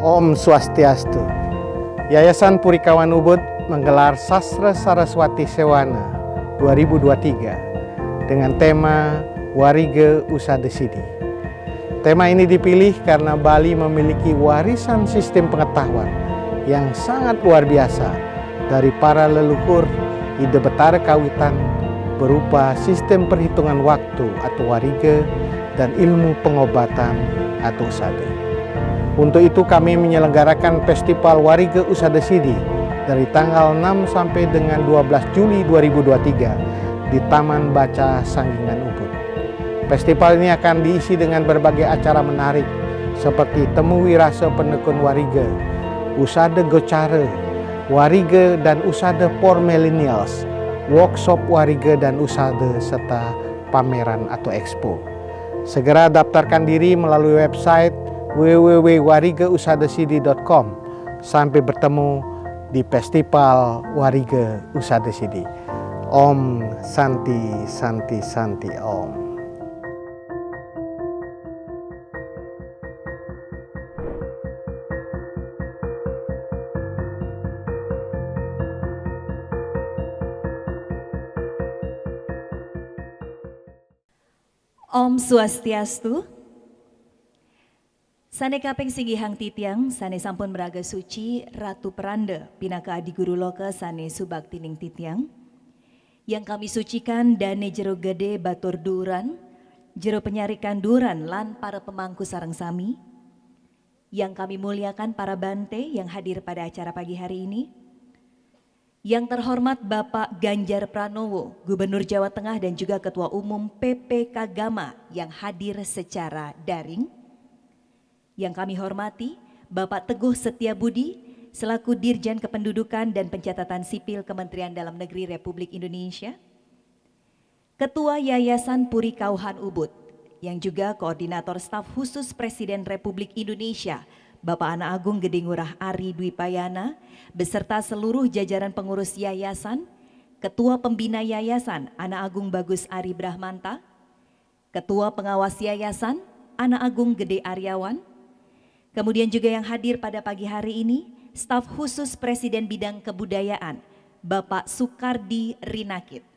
Om Swastiastu. Yayasan Purikawan Ubud menggelar Sastra Saraswati Sewana 2023 dengan tema Warige Usada Sidi. Tema ini dipilih karena Bali memiliki warisan sistem pengetahuan yang sangat luar biasa dari para leluhur Ide Betara Kawitan berupa sistem perhitungan waktu atau warige dan ilmu pengobatan atau usada. Untuk itu kami menyelenggarakan Festival Warige Usada Sidi dari tanggal 6 sampai dengan 12 Juli 2023 di Taman Baca Sanggingan Ubud. Festival ini akan diisi dengan berbagai acara menarik seperti Temu Wirasa Penekun Warige, Usada Gocara, Warige dan Usada for Millennials, workshop Warige dan Usada serta pameran atau expo. Segera daftarkan diri melalui website www.warigeusadasidi.com. Sampai bertemu di Festival Warige Usada Sidi. Om Santi Santi Santi Om. Om Swastiastu. Sane kaping singgihang titiang, sane sampun meraga suci, Ratu Peranda, pinaka adi guru loka sane subaktining titiang. Yang kami sucikan dane jero gede batur duran, jero penyarikan duran lan para pemangku sareng sami. Yang kami muliakan para bante yang hadir pada acara pagi hari ini. Yang terhormat Bapak Ganjar Pranowo, Gubernur Jawa Tengah dan juga Ketua Umum PPK Gama yang hadir secara daring. Yang kami hormati Bapak Teguh Setiabudi selaku Dirjen Kependudukan dan Pencatatan Sipil Kementerian Dalam Negeri Republik Indonesia. Ketua Yayasan Purikawan Ubud yang juga Koordinator Staf Khusus Presiden Republik Indonesia Bapak Anak Agung Gede Ngurah Ari Dwi Payana beserta seluruh jajaran pengurus yayasan, Ketua Pembina Yayasan Anak Agung Bagus Ari Brahmanta, Ketua Pengawas Yayasan Anak Agung Gede Aryawan, kemudian juga yang hadir pada pagi hari ini, Staf Khusus Presiden Bidang Kebudayaan Bapak Sukardi Rinakit.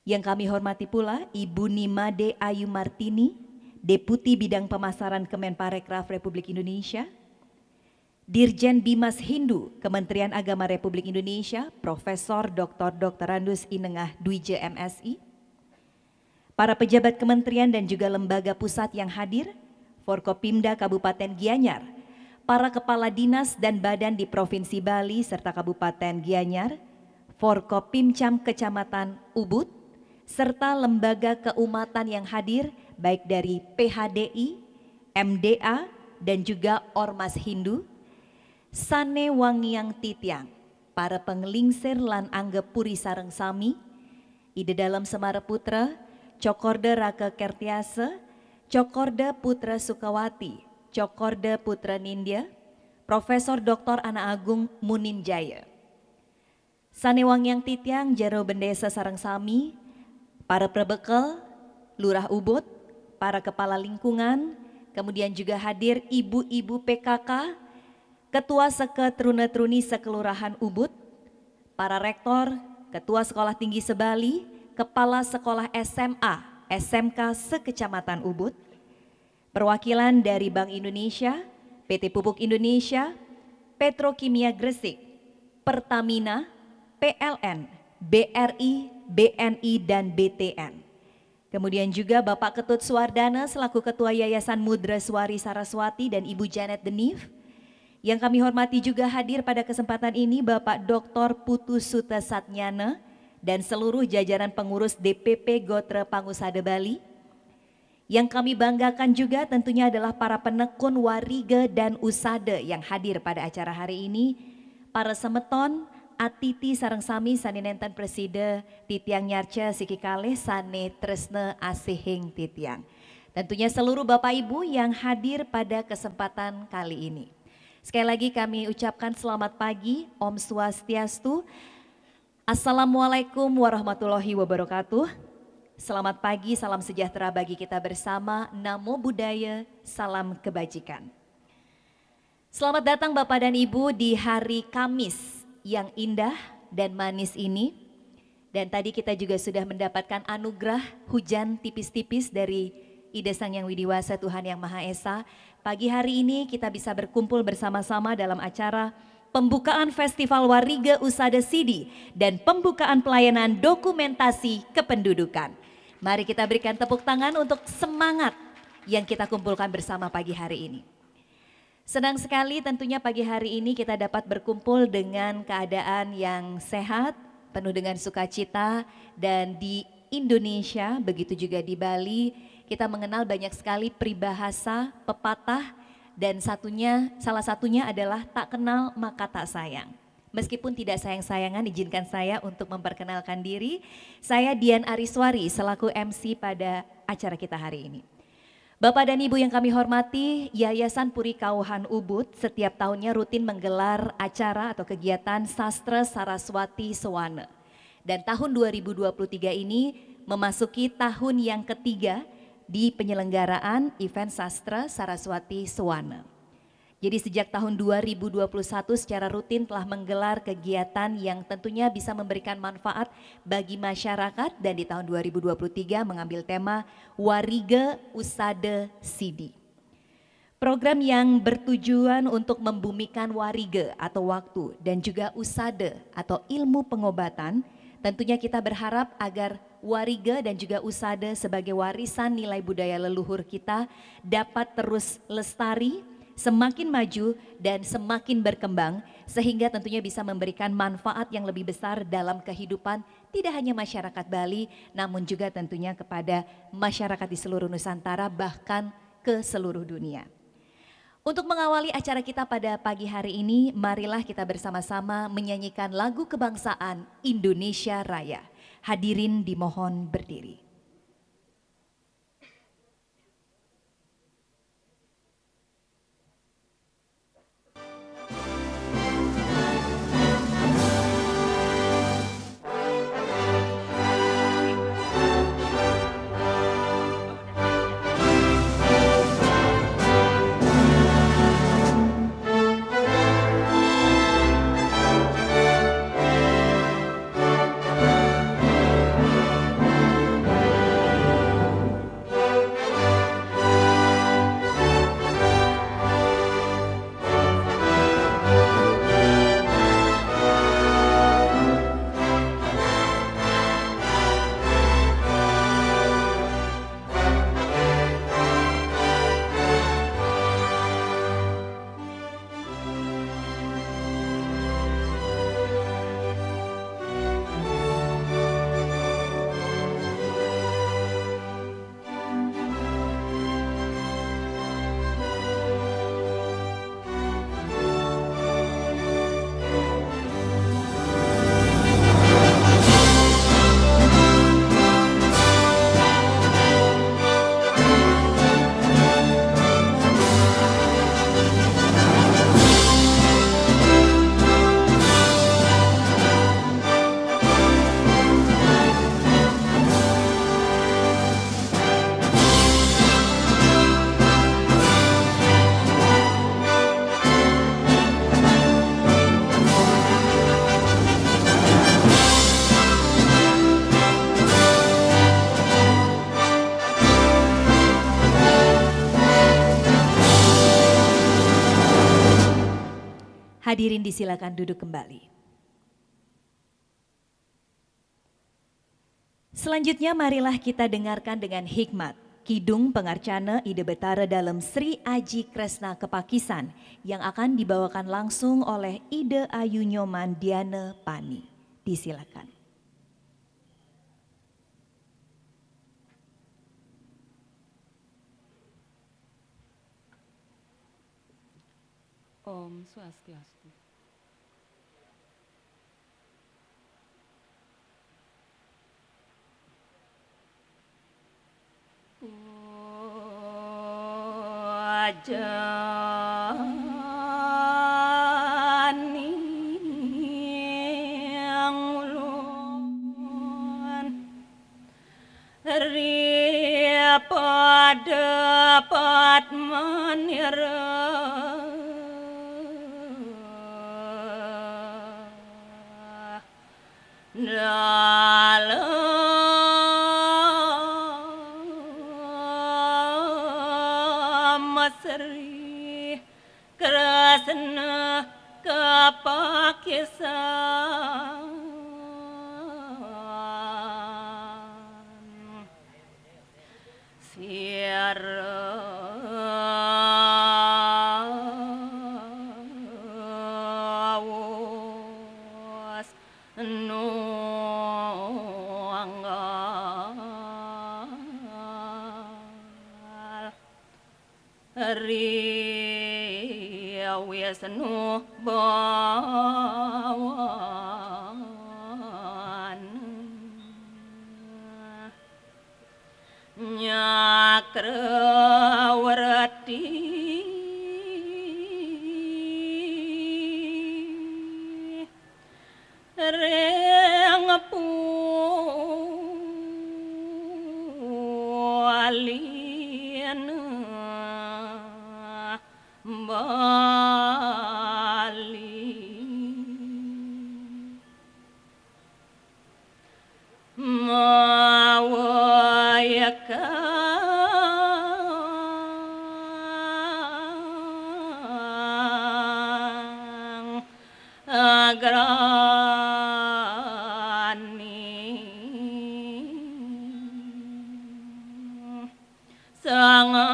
Yang kami hormati pula Ibu Nimade Ayu Martini, Deputi Bidang Pemasaran Kemenparekraf Republik Indonesia, Dirjen Bimas Hindu Kementerian Agama Republik Indonesia, Profesor Dr. Randus Inengah Dwije MSI, para pejabat kementerian dan juga lembaga pusat yang hadir, Forkopimda Kabupaten Gianyar, para kepala dinas dan badan di Provinsi Bali serta Kabupaten Gianyar, Forkopimcam Kecamatan Ubud, serta lembaga keumatan yang hadir baik dari PHDI, MDA, dan juga Ormas Hindu, Sane Wangiang Titiang, para penglingsir lan anggep puri sareng sami, Ide Dalam Semara Putra, Cokorda Raka Kertiase, Cokorda Putra Sukawati, Cokorda Putra Nindya, Profesor Dr. Anak Agung Muninjaya. Sane Wangiang Titiang jaro bendesa sareng sami, para prebekel, Lurah Ubud, para kepala lingkungan, kemudian juga hadir ibu-ibu PKK, ketua seketruna-truni sekelurahan Ubud, para rektor, ketua sekolah tinggi sebali, kepala sekolah SMA, SMK sekecamatan Ubud, perwakilan dari Bank Indonesia, PT Pupuk Indonesia, Petrokimia Gresik, Pertamina, PLN, BRI, BNI, dan BTN. Kemudian juga Bapak Ketut Suwardana selaku Ketua Yayasan Mudra Swari Saraswati dan Ibu Janet Denif. Yang kami hormati juga hadir pada kesempatan ini Bapak Dr. Putu Suta Satnyana dan seluruh jajaran pengurus DPP Gotra Pangusada Bali. Yang kami banggakan juga tentunya adalah para penekun warige dan usada yang hadir pada acara hari ini. Para semeton, Atiti sareng sami sane nenten preside titiang nyarca siki kalih sane tresna asihing titiang. Tentunya seluruh Bapak Ibu yang hadir pada kesempatan kali ini. Sekali lagi kami ucapkan selamat pagi, Om Swastiastu. Assalamualaikum warahmatullahi wabarakatuh. Selamat pagi, salam sejahtera bagi kita bersama. Namo Buddhaya, salam kebajikan. Selamat datang Bapak dan Ibu di hari Kamis yang indah dan manis ini. Dan tadi kita juga sudah mendapatkan anugerah hujan tipis-tipis dari Ida Sang Yang Widiwasa Tuhan Yang Maha Esa. Pagi hari ini kita bisa berkumpul bersama-sama dalam acara pembukaan Festival Warige Usada Sidi dan pembukaan pelayanan dokumentasi kependudukan. Mari kita berikan tepuk tangan untuk semangat yang kita kumpulkan bersama pagi hari ini. Senang sekali tentunya pagi hari ini kita dapat berkumpul dengan keadaan yang sehat, penuh dengan sukacita, dan di Indonesia, begitu juga di Bali, kita mengenal banyak sekali peribahasa, pepatah, dan salah satunya adalah tak kenal maka tak sayang. Meskipun tidak sayang-sayangan, izinkan saya untuk memperkenalkan diri. Saya Dian Ariswari selaku MC pada acara kita hari ini. Bapak dan Ibu yang kami hormati, Yayasan Puri Kauhan Ubud setiap tahunnya rutin menggelar acara atau kegiatan Sastra Saraswati Sewana. Dan tahun 2023 ini memasuki tahun yang ketiga di penyelenggaraan event Sastra Saraswati Sewana. Jadi sejak tahun 2021 secara rutin telah menggelar kegiatan yang tentunya bisa memberikan manfaat bagi masyarakat, dan di tahun 2023 mengambil tema Warige Usada Sidi. Program yang bertujuan untuk membumikan warige atau waktu dan juga usada atau ilmu pengobatan. Tentunya kita berharap agar warige dan juga usada sebagai warisan nilai budaya leluhur kita dapat terus lestari, semakin maju dan semakin berkembang, sehingga tentunya bisa memberikan manfaat yang lebih besar dalam kehidupan tidak hanya masyarakat Bali, namun juga tentunya kepada masyarakat di seluruh Nusantara, bahkan ke seluruh dunia. Untuk mengawali acara kita pada pagi hari ini, marilah kita bersama-sama menyanyikan lagu kebangsaan Indonesia Raya. Hadirin dimohon berdiri. Hadirin disilakan duduk kembali. Selanjutnya marilah kita dengarkan dengan hikmat Kidung Pengarcana Ida Betara dalam Sri Aji Kresna Kepakisan yang akan dibawakan langsung oleh Ida Ayu Nyoman Diana Pani. Disilakan. Om Swastiastu. Wajani yang ulun pada dapat menira Dasna kepakisan siarawas nuanggal riawis nu bawan nyakrawati reng pualien Bali mawayakang agrani sangaskara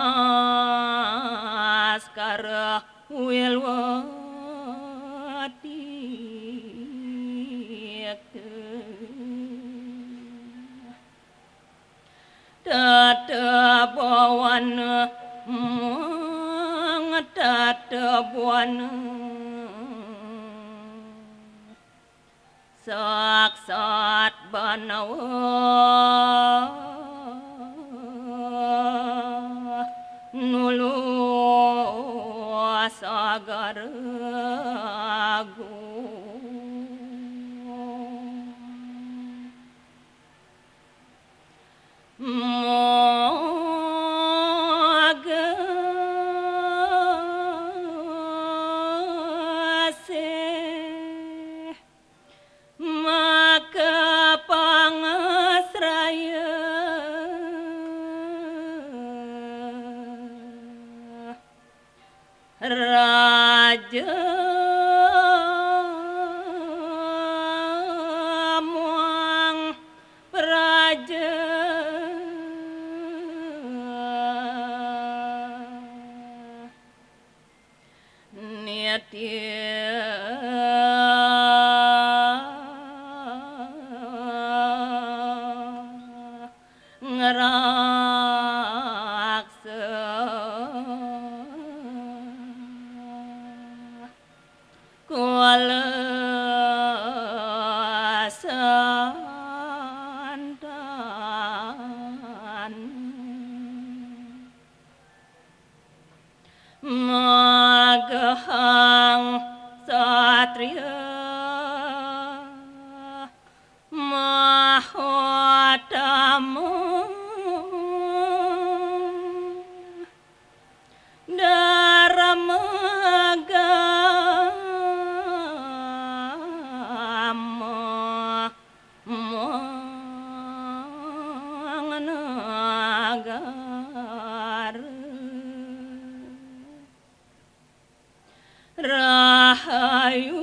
wilwati tatabawan tatabuan saksat banawa nulu sagar maka pangasraya raja muang praja ngeraksa kuala santan magahang satria mahotama daramagama manganagar rahayu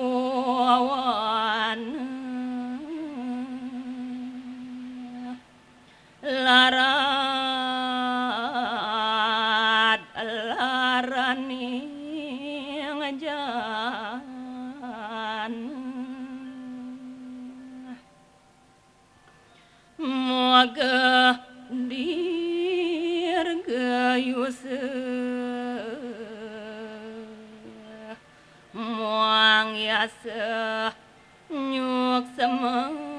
sabuawan larat larani ngajan moga dirgayus muang yasa nyuk semarat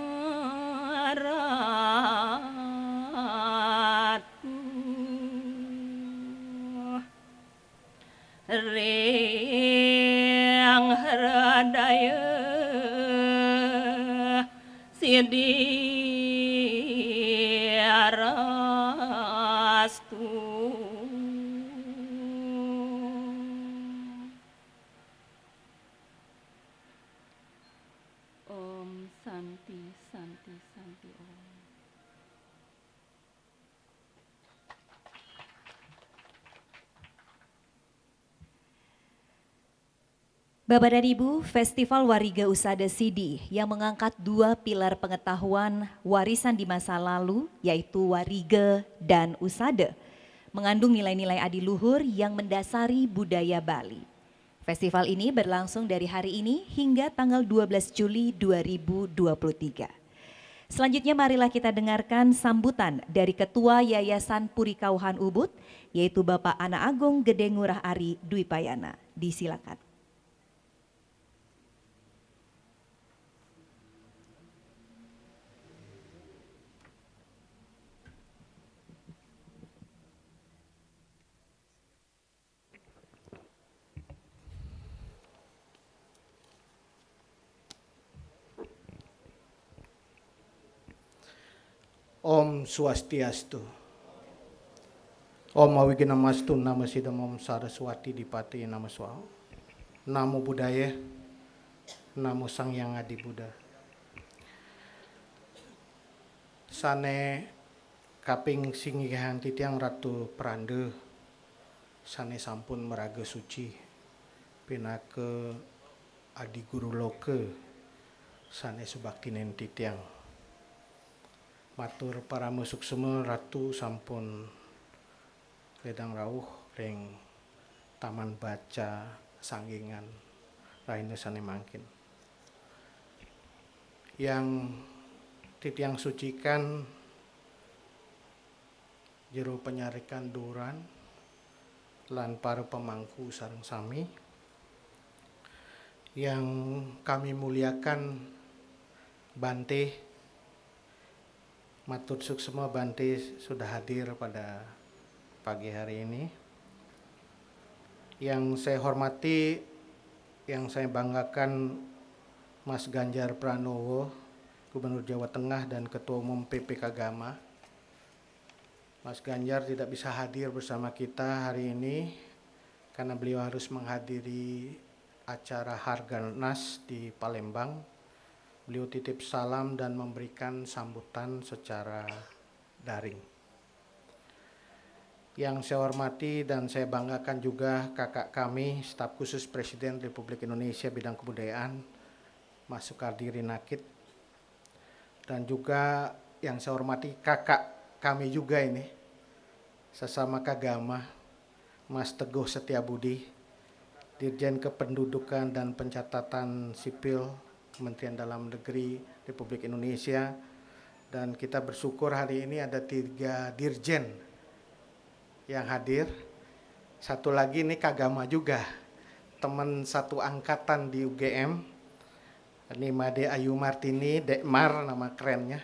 riang hradaya sidi arastu Om Santi Santi Santi Om. Bapak dan Ibu, Festival Wariga Usada Sidi yang mengangkat dua pilar pengetahuan warisan di masa lalu, yaitu Wariga dan Usada, mengandung nilai-nilai adiluhur yang mendasari budaya Bali. Festival ini berlangsung dari hari ini hingga tanggal 12 Juli 2023. Selanjutnya marilah kita dengarkan sambutan dari Ketua Yayasan Purikauhan Ubud, yaitu Bapak Ana Agung Gede Ngurah Ari Dwipayana. Disilakan. Om Swastiastu. Om Awiginamastu Nama Sidam Om Saraswati Dipati Nama Swaha. Namo Buddhaya. Namo Sang Yang Adi Buddha. Sane kaping singgihan titiang Ratu Prande. Sane sampun meraga suci. Pinake Adi Guru Loke. Sane subaktinen titiang. Matur para musuk semua ratu sampun ledang rawuh ring taman baca sanggingan raine sane mangkin. Yang titiang sucikan jero penyarikan duran lan para pemangku sareng sami yang kami muliakan Bante. Matur suksema Bante sudah hadir pada pagi hari ini. Yang saya hormati, yang saya banggakan Mas Ganjar Pranowo, Gubernur Jawa Tengah dan Ketua Umum PP Kagama. Mas Ganjar tidak bisa hadir bersama kita hari ini karena beliau harus menghadiri acara Harganas di Palembang. Beliau titip salam dan memberikan sambutan secara daring. Yang saya hormati dan saya banggakan juga kakak kami, staf khusus Presiden Republik Indonesia bidang kebudayaan, Mas Soekardi Rinakit. Dan juga yang saya hormati kakak kami juga ini, sesama Kagama, Mas Teguh Setiabudi, Dirjen Kependudukan dan Pencatatan Sipil, Kementerian Dalam Negeri Republik Indonesia. Dan kita bersyukur hari ini ada 3 dirjen yang hadir. Satu lagi ini Kagama juga, teman satu angkatan di UGM. Ini Made Ayu Martini, Dekmar nama kerennya.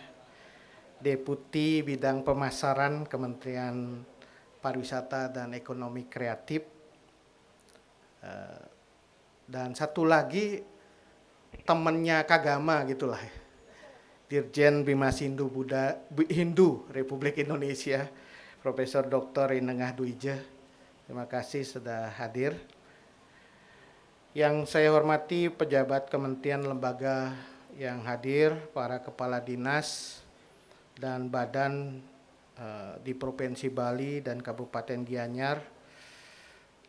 Deputi Bidang Pemasaran Kementerian Pariwisata dan Ekonomi Kreatif. Dan satu lagi temennya Kagama gitulah, Dirjen Bimas Hindu Republik Indonesia, Profesor Dr. Inengah Duije. Terima kasih sudah hadir. Yang saya hormati pejabat kementerian lembaga yang hadir, para kepala dinas dan badan di Provinsi Bali dan Kabupaten Gianyar.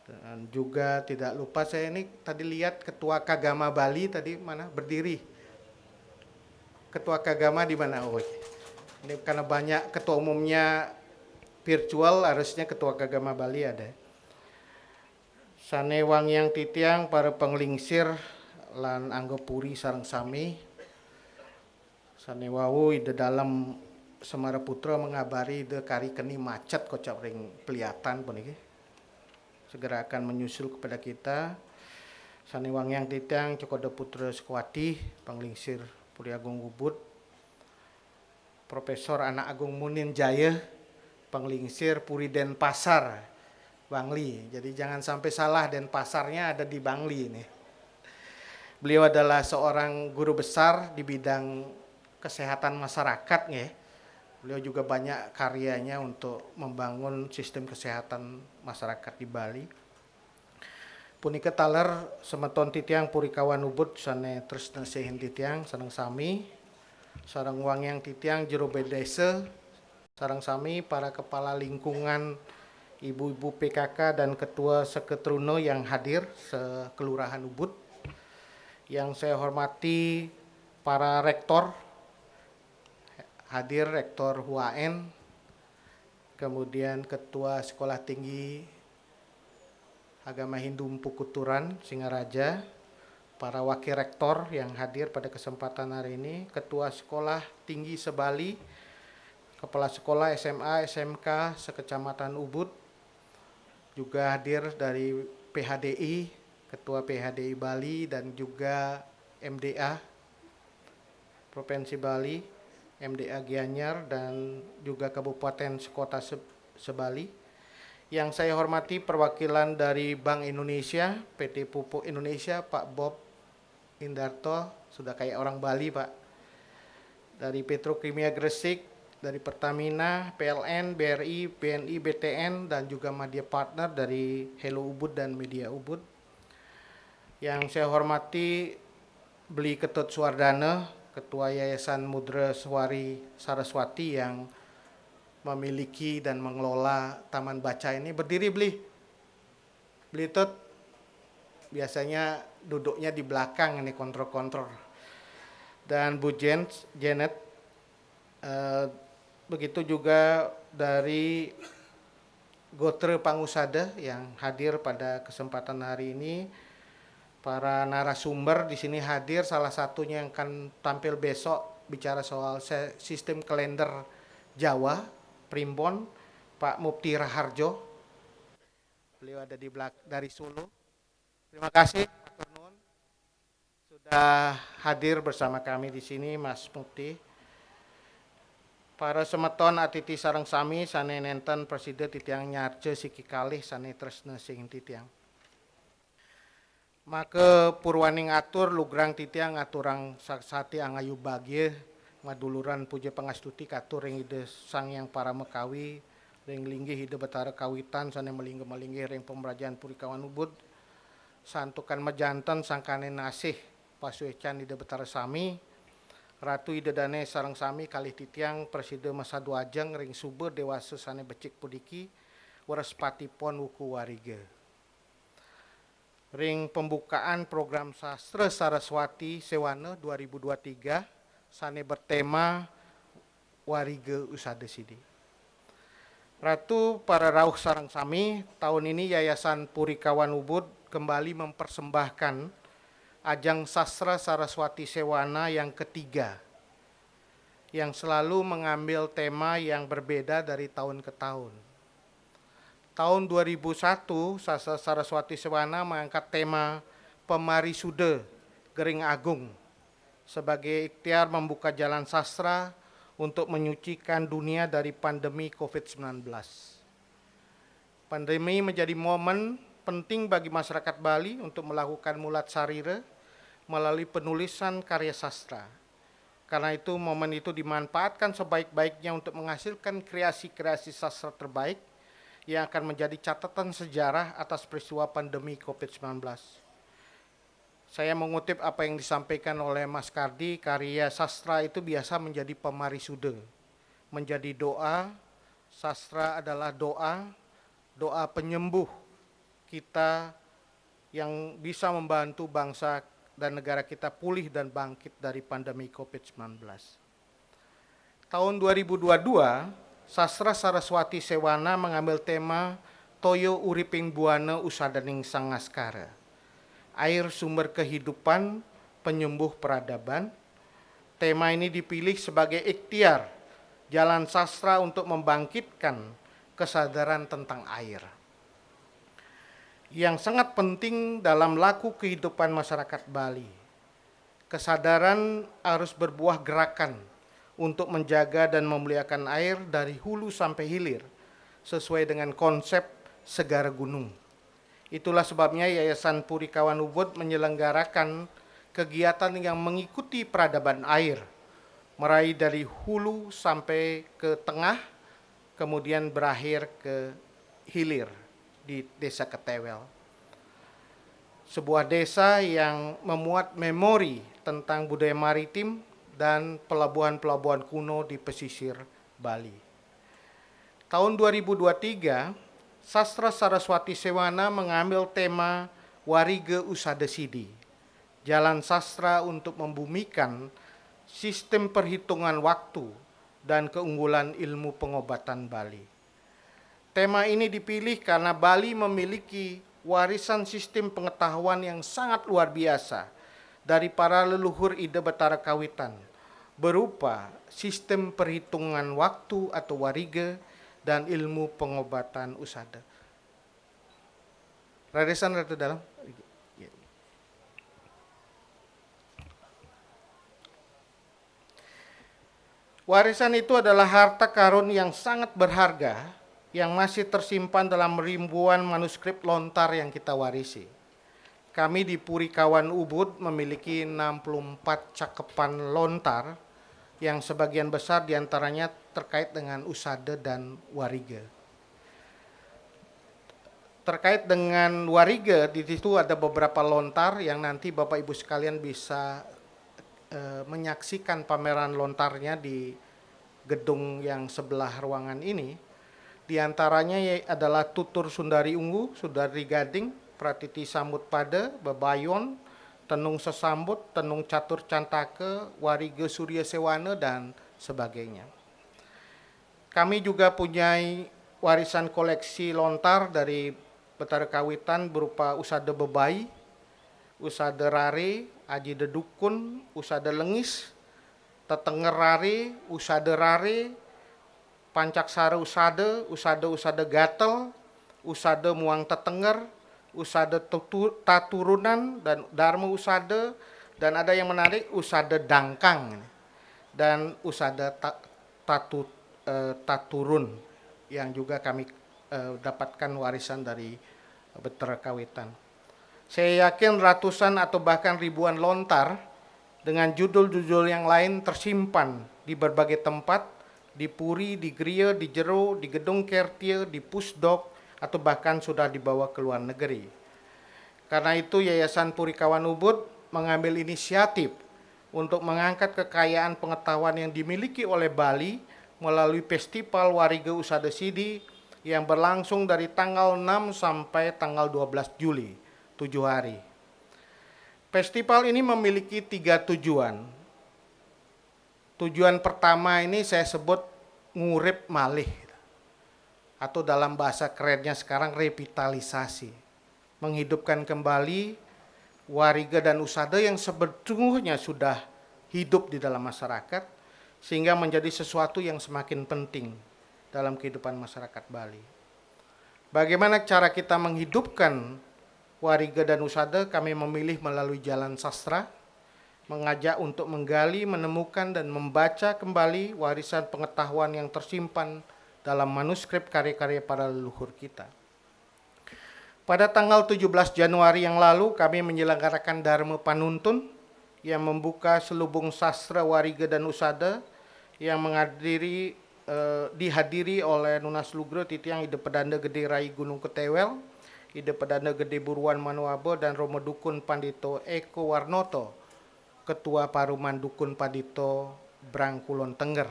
Dan juga tidak lupa saya ini tadi lihat Ketua Kagama Bali tadi mana berdiri. Ketua Kagama di mana? Oh, ini karena banyak ketua umumnya virtual, harusnya Ketua Kagama Bali ada. Sane Wangyang Titiang para penglingsir lan anggapuri sareng sami. Sane wawu ide dalam Semara Putra mengabari ide kari keni macet kocak ring pelihatan pun iki. Segera akan menyusul kepada kita. Sane Wangyang Titiang Cokodo Putra Sekwati, Panglingsir Puri Agung Ubud. Profesor Anak Agung Munin Jaya, Panglingsir Puri Denpasar, Bangli. Jadi jangan sampai salah, Denpasarnya ada di Bangli ini. Beliau adalah seorang guru besar di bidang kesehatan masyarakat ya. Beliau juga banyak karyanya untuk membangun sistem kesehatan masyarakat di Bali. Punika taler semeton titiang Purikawan Ubud sane tresna sehin titiang seneng sami. sareng wangyang titiang jero bedese, sareng sami para kepala lingkungan, ibu-ibu PKK dan ketua seketruno yang hadir sekelurahan Ubud. Yang saya hormati para rektor, hadir Rektor UAN, kemudian Ketua Sekolah Tinggi Agama Hindu Pukuturan Singaraja, para wakil rektor yang hadir pada kesempatan hari ini, Ketua Sekolah Tinggi Sebali, Kepala Sekolah SMA, SMK sekecamatan Ubud, juga hadir dari PHDI, Ketua PHDI Bali dan juga MDA Provinsi Bali, MDA Gianyar dan juga Kabupaten Sekota Sebali. Yang saya hormati perwakilan dari Bank Indonesia, PT Pupuk Indonesia, Pak Bob Indarto, sudah kayak orang Bali Pak. Dari Petrokimia Gresik, dari Pertamina, PLN, BRI, BNI, BTN, dan juga Media Partner dari Hello Ubud dan Media Ubud. Yang saya hormati Beli Ketut Suwardana, Ketua Yayasan Mudra Sewari Saraswati yang memiliki dan mengelola taman baca ini. Berdiri Beli Tut, biasanya duduknya di belakang ini kontrol-kontrol. Dan Bu Janet, begitu juga dari Gotre Pangusada yang hadir pada kesempatan hari ini. Para narasumber di sini hadir, salah satunya yang akan tampil besok bicara soal sistem kalender Jawa, Primbon, Pak Mufti Raharjo. Beliau ada di belakang dari Solo. Terima kasih Pak Nun sudah hadir bersama kami di sini, Mas Mufti. Para semeton atiti sareng sami sane nenten Presiden titiang nyarce siki kalih sane tresna sing titiang. Maka purwaning atur lugrang titiang aturang saksati angayu bagye maduluran puja pangastuti katur ring ide sang yang para mekawi ring linggih ide betara kawitan sane melingge ring pemerajan Purikawan Ubud santukan mejanten sangkane nasih pasuecan ide betara sami ratu ide dane sareng sami kalih titiang preside masa duajeng ring sumber dewasa sane becik pudiki warespatipon wuku warige. Ring pembukaan program sastra Saraswati Sewana 2023 sane bertema Warige Usada Sidi. Ratu para rauh sareng sami, tahun ini Yayasan Purikawan Ubud kembali mempersembahkan ajang sastra Saraswati Sewana yang ketiga yang selalu mengambil tema yang berbeda dari tahun ke tahun. Tahun 2001, Sastra Saraswati Sewana mengangkat tema Pemarisuda Gering Agung sebagai ikhtiar membuka jalan sastra untuk menyucikan dunia dari pandemi COVID-19. Pandemi menjadi momen penting bagi masyarakat Bali untuk melakukan mulat sarira melalui penulisan karya sastra. Karena itu momen itu dimanfaatkan sebaik-baiknya untuk menghasilkan kreasi-kreasi sastra terbaik yang akan menjadi catatan sejarah atas peristiwa pandemi COVID-19. Saya mengutip apa yang disampaikan oleh Mas Kardi, karya sastra itu biasa menjadi pemarisuda, menjadi doa. Sastra adalah doa, doa penyembuh kita yang bisa membantu bangsa dan negara kita pulih dan bangkit dari pandemi COVID-19. Tahun 2022, Sastra Saraswati Sewana mengambil tema Toyo Uriping Buana Usadaning Sangaskara. Air sumber kehidupan, penyembuh peradaban. Tema ini dipilih sebagai ikhtiar jalan sastra untuk membangkitkan kesadaran tentang air. Yang sangat penting dalam laku kehidupan masyarakat Bali. Kesadaran harus berbuah gerakan untuk menjaga dan memuliakan air dari hulu sampai hilir, sesuai dengan konsep segara gunung. Itulah sebabnya Yayasan Purikawan Ubud menyelenggarakan kegiatan yang mengikuti peradaban air, meraih dari hulu sampai ke tengah, kemudian berakhir ke hilir di Desa Ketewel. Sebuah desa yang memuat memori tentang budaya maritim dan pelabuhan-pelabuhan kuno di pesisir Bali. Tahun 2023, Sastra Saraswati Sewana mengambil tema Warige Usada Sidi, jalan sastra untuk membumikan sistem perhitungan waktu dan keunggulan ilmu pengobatan Bali. Tema ini dipilih karena Bali memiliki warisan sistem pengetahuan yang sangat luar biasa dari para leluhur Ida Batara Kawitan, berupa sistem perhitungan waktu atau warige dan ilmu pengobatan usada. Radesan ratu dalam. Warisan itu adalah harta karun yang sangat berharga yang masih tersimpan dalam ribuan manuskrip lontar yang kita warisi. Kami di Puri Kawan Ubud memiliki 64 cakepan lontar yang sebagian besar diantaranya terkait dengan usada dan warige. Terkait dengan warige, di situ ada beberapa lontar yang nanti Bapak Ibu sekalian bisa menyaksikan pameran lontarnya di gedung yang sebelah ruangan ini. Di antaranya adalah Tutur Sundari Ungu, Sundari Gading, Pratiti Sambut Pada, Bebayon, Tenung Sesambut, Tenung Catur Cantake, Warige Surya Sewana, dan sebagainya. Kami juga punya warisan koleksi lontar dari Batara Kawitan berupa Usada Bebai, Usada Rare, Aji Dedukun, Usada Lengis, Tetenger Rare, Usada Rare, Pancaksara Usada, Usada Gatel, Usada Muang Tetenger, Usada Taturunan, dan Dharma Usada, dan ada yang menarik Usada Dangkang dan Usada Taturun yang juga kami dapatkan warisan dari Batara Kawitan. Saya yakin ratusan atau bahkan ribuan lontar dengan judul-judul yang lain tersimpan di berbagai tempat, di Puri, di Griya, di Jero, di Gedung Kertie, di Pusdok, atau bahkan sudah dibawa ke luar negeri. Karena itu Yayasan Puri Kawan Ubud mengambil inisiatif untuk mengangkat kekayaan pengetahuan yang dimiliki oleh Bali melalui Festival Warige Usada Sidi yang berlangsung dari tanggal 6 sampai tanggal 12 Juli, 7 hari. Festival ini memiliki 3 tujuan. Tujuan pertama ini saya sebut ngurip malih, atau dalam bahasa kerennya sekarang revitalisasi, menghidupkan kembali warige dan usada yang sebetulnya sudah hidup di dalam masyarakat, sehingga menjadi sesuatu yang semakin penting dalam kehidupan masyarakat Bali. Bagaimana cara kita menghidupkan warige dan usada? Kami memilih melalui jalan sastra, mengajak untuk menggali, menemukan, dan membaca kembali warisan pengetahuan yang tersimpan dalam manuskrip karya-karya para leluhur kita. Pada tanggal 17 Januari yang lalu, kami menyelenggarakan Dharma Panuntun yang membuka selubung sastra warige dan usada yang dihadiri oleh Nunas Lugro Titiang Ide Pedanda Gede Rai Gunung Ketewel, Ide Pedanda Gede Buruan Manuabe, dan Romo Dukun Pandito Eko Warnoto, Ketua Paruman Dukun Pandito Brangkulon Tengger.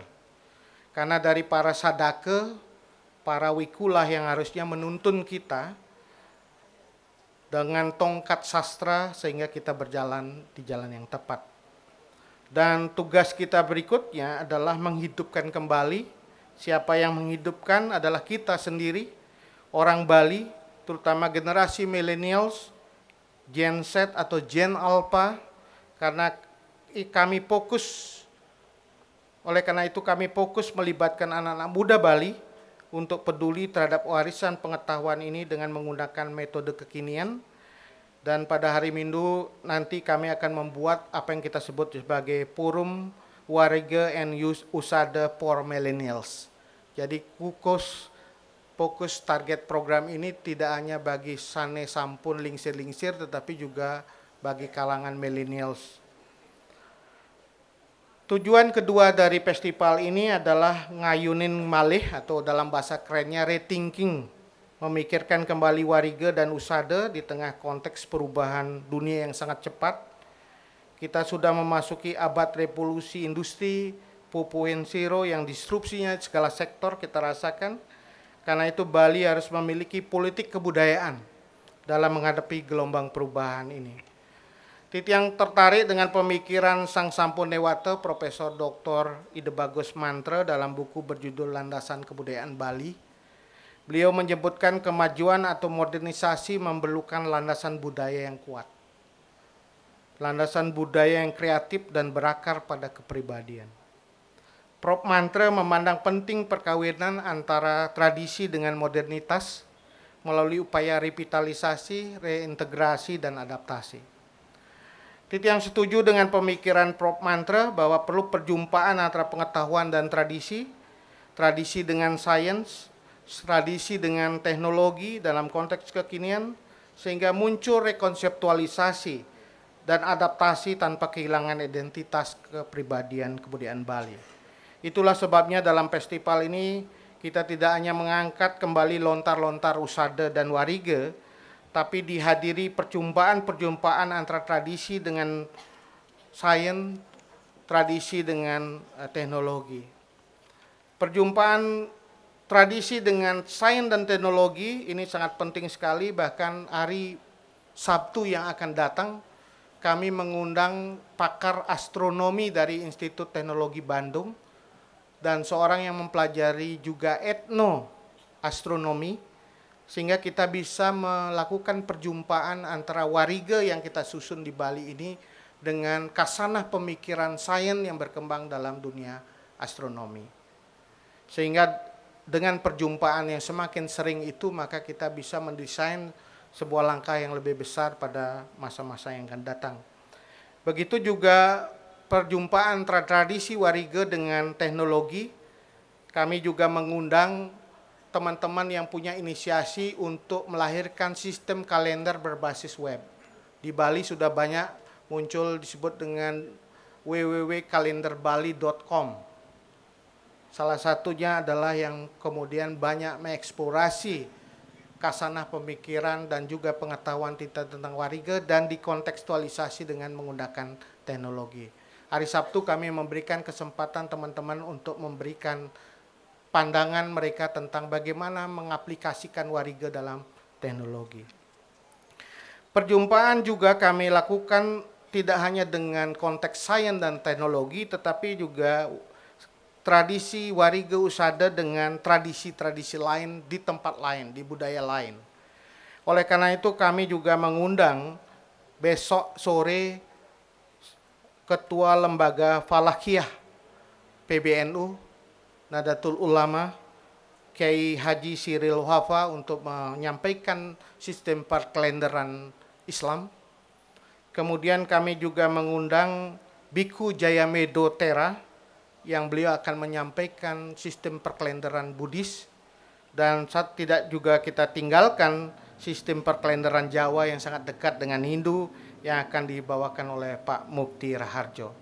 Karena dari para sadake, para wikulah yang harusnya menuntun kita dengan tongkat sastra sehingga kita berjalan di jalan yang tepat. Dan tugas kita berikutnya adalah menghidupkan kembali. Siapa yang menghidupkan adalah kita sendiri, orang Bali, terutama generasi millennials, Gen Z atau Gen Alpha, karena kami fokus. Oleh karena itu kami fokus melibatkan anak-anak muda Bali untuk peduli terhadap warisan pengetahuan ini dengan menggunakan metode kekinian. Dan pada hari Minggu nanti kami akan membuat apa yang kita sebut sebagai Forum Warige and Usada for Millennials. Jadi fokus target program ini tidak hanya bagi sane sampun lingsir-lingsir, tetapi juga bagi kalangan millennials. Tujuan kedua dari festival ini adalah ngayunin malih atau dalam bahasa kerennya rethinking, memikirkan kembali warige dan usada di tengah konteks perubahan dunia yang sangat cepat. Kita sudah memasuki abad revolusi industri 4.0 yang disrupsinya segala sektor kita rasakan. Karena itu Bali harus memiliki politik kebudayaan dalam menghadapi gelombang perubahan ini. Titiang tertarik dengan pemikiran Sang Sampunewata Profesor Dr. Ide Bagus Mantra dalam buku berjudul Landasan Kebudayaan Bali. Beliau menyebutkan kemajuan atau modernisasi memerlukan landasan budaya yang kuat. Landasan budaya yang kreatif dan berakar pada kepribadian. Prof. Mantra memandang penting perkawinan antara tradisi dengan modernitas melalui upaya revitalisasi, reintegrasi, dan adaptasi. Titiang setuju dengan pemikiran Prof. Mantra bahwa perlu perjumpaan antara pengetahuan dan tradisi dengan sains, tradisi dengan teknologi dalam konteks kekinian, sehingga muncul rekonseptualisasi dan adaptasi tanpa kehilangan identitas kepribadian kebudayaan Bali. Itulah sebabnya dalam festival ini kita tidak hanya mengangkat kembali lontar-lontar usada dan warige, tapi dihadiri perjumpaan-perjumpaan antara tradisi dengan sains, tradisi dengan teknologi. Perjumpaan tradisi dengan sains dan teknologi ini sangat penting sekali, bahkan hari Sabtu yang akan datang kami mengundang pakar astronomi dari Institut Teknologi Bandung dan seorang yang mempelajari juga etnoastronomi, sehingga kita bisa melakukan perjumpaan antara warige yang kita susun di Bali ini dengan kasanah pemikiran sains yang berkembang dalam dunia astronomi. Sehingga dengan perjumpaan yang semakin sering itu, maka kita bisa mendesain sebuah langkah yang lebih besar pada masa-masa yang akan datang. Begitu juga perjumpaan antara tradisi warige dengan teknologi. Kami juga mengundang teman-teman yang punya inisiasi untuk melahirkan sistem kalender berbasis web. Di Bali sudah banyak muncul disebut dengan www.kalenderbali.com. Salah satunya adalah yang kemudian banyak mengeksplorasi kasanah pemikiran dan juga pengetahuan kita tentang warige dan dikontekstualisasi dengan menggunakan teknologi. Hari Sabtu kami memberikan kesempatan teman-teman untuk memberikan pandangan mereka tentang bagaimana mengaplikasikan warige dalam teknologi. Perjumpaan juga kami lakukan tidak hanya dengan konteks sains dan teknologi, tetapi juga tradisi warige usada dengan tradisi-tradisi lain di tempat lain, di budaya lain. Oleh karena itu kami juga mengundang besok sore Ketua Lembaga Falakiyah PBNU, Nadatul Ulama, Kiai Haji Siril Wafa untuk menyampaikan sistem perkalenderan Islam. Kemudian kami juga mengundang Biku Jayamedo Tera, yang beliau akan menyampaikan sistem perkalenderan Buddhis. Dan saat tidak juga kita tinggalkan sistem perkalenderan Jawa yang sangat dekat dengan Hindu yang akan dibawakan oleh Pak Mukti Raharjo.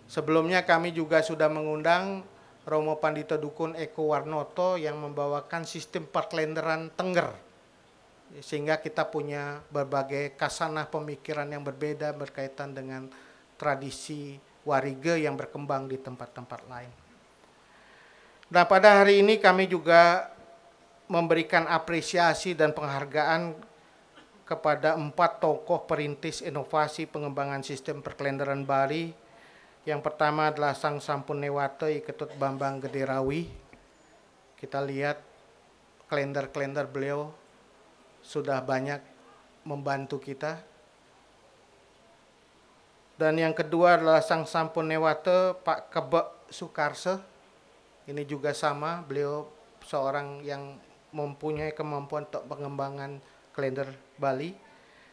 Sebelumnya kami juga sudah mengundang Romo Pandito Dukun Eko Warnoto yang membawakan sistem perkalenderan Tengger, sehingga kita punya berbagai kasanah pemikiran yang berbeda berkaitan dengan tradisi warige yang berkembang di tempat-tempat lain. Nah, pada hari ini kami juga memberikan apresiasi dan penghargaan kepada 4 tokoh perintis inovasi pengembangan sistem perkalenderan Bali. Yang pertama adalah Sang Sampunewata Ketut Bambang Gederawi. Kita lihat kalender-kalender beliau sudah banyak membantu kita. Dan yang kedua adalah Sang Sampunewata Pak Kebek Sukarse. Ini juga sama, beliau seorang yang mempunyai kemampuan untuk pengembangan kalender Bali,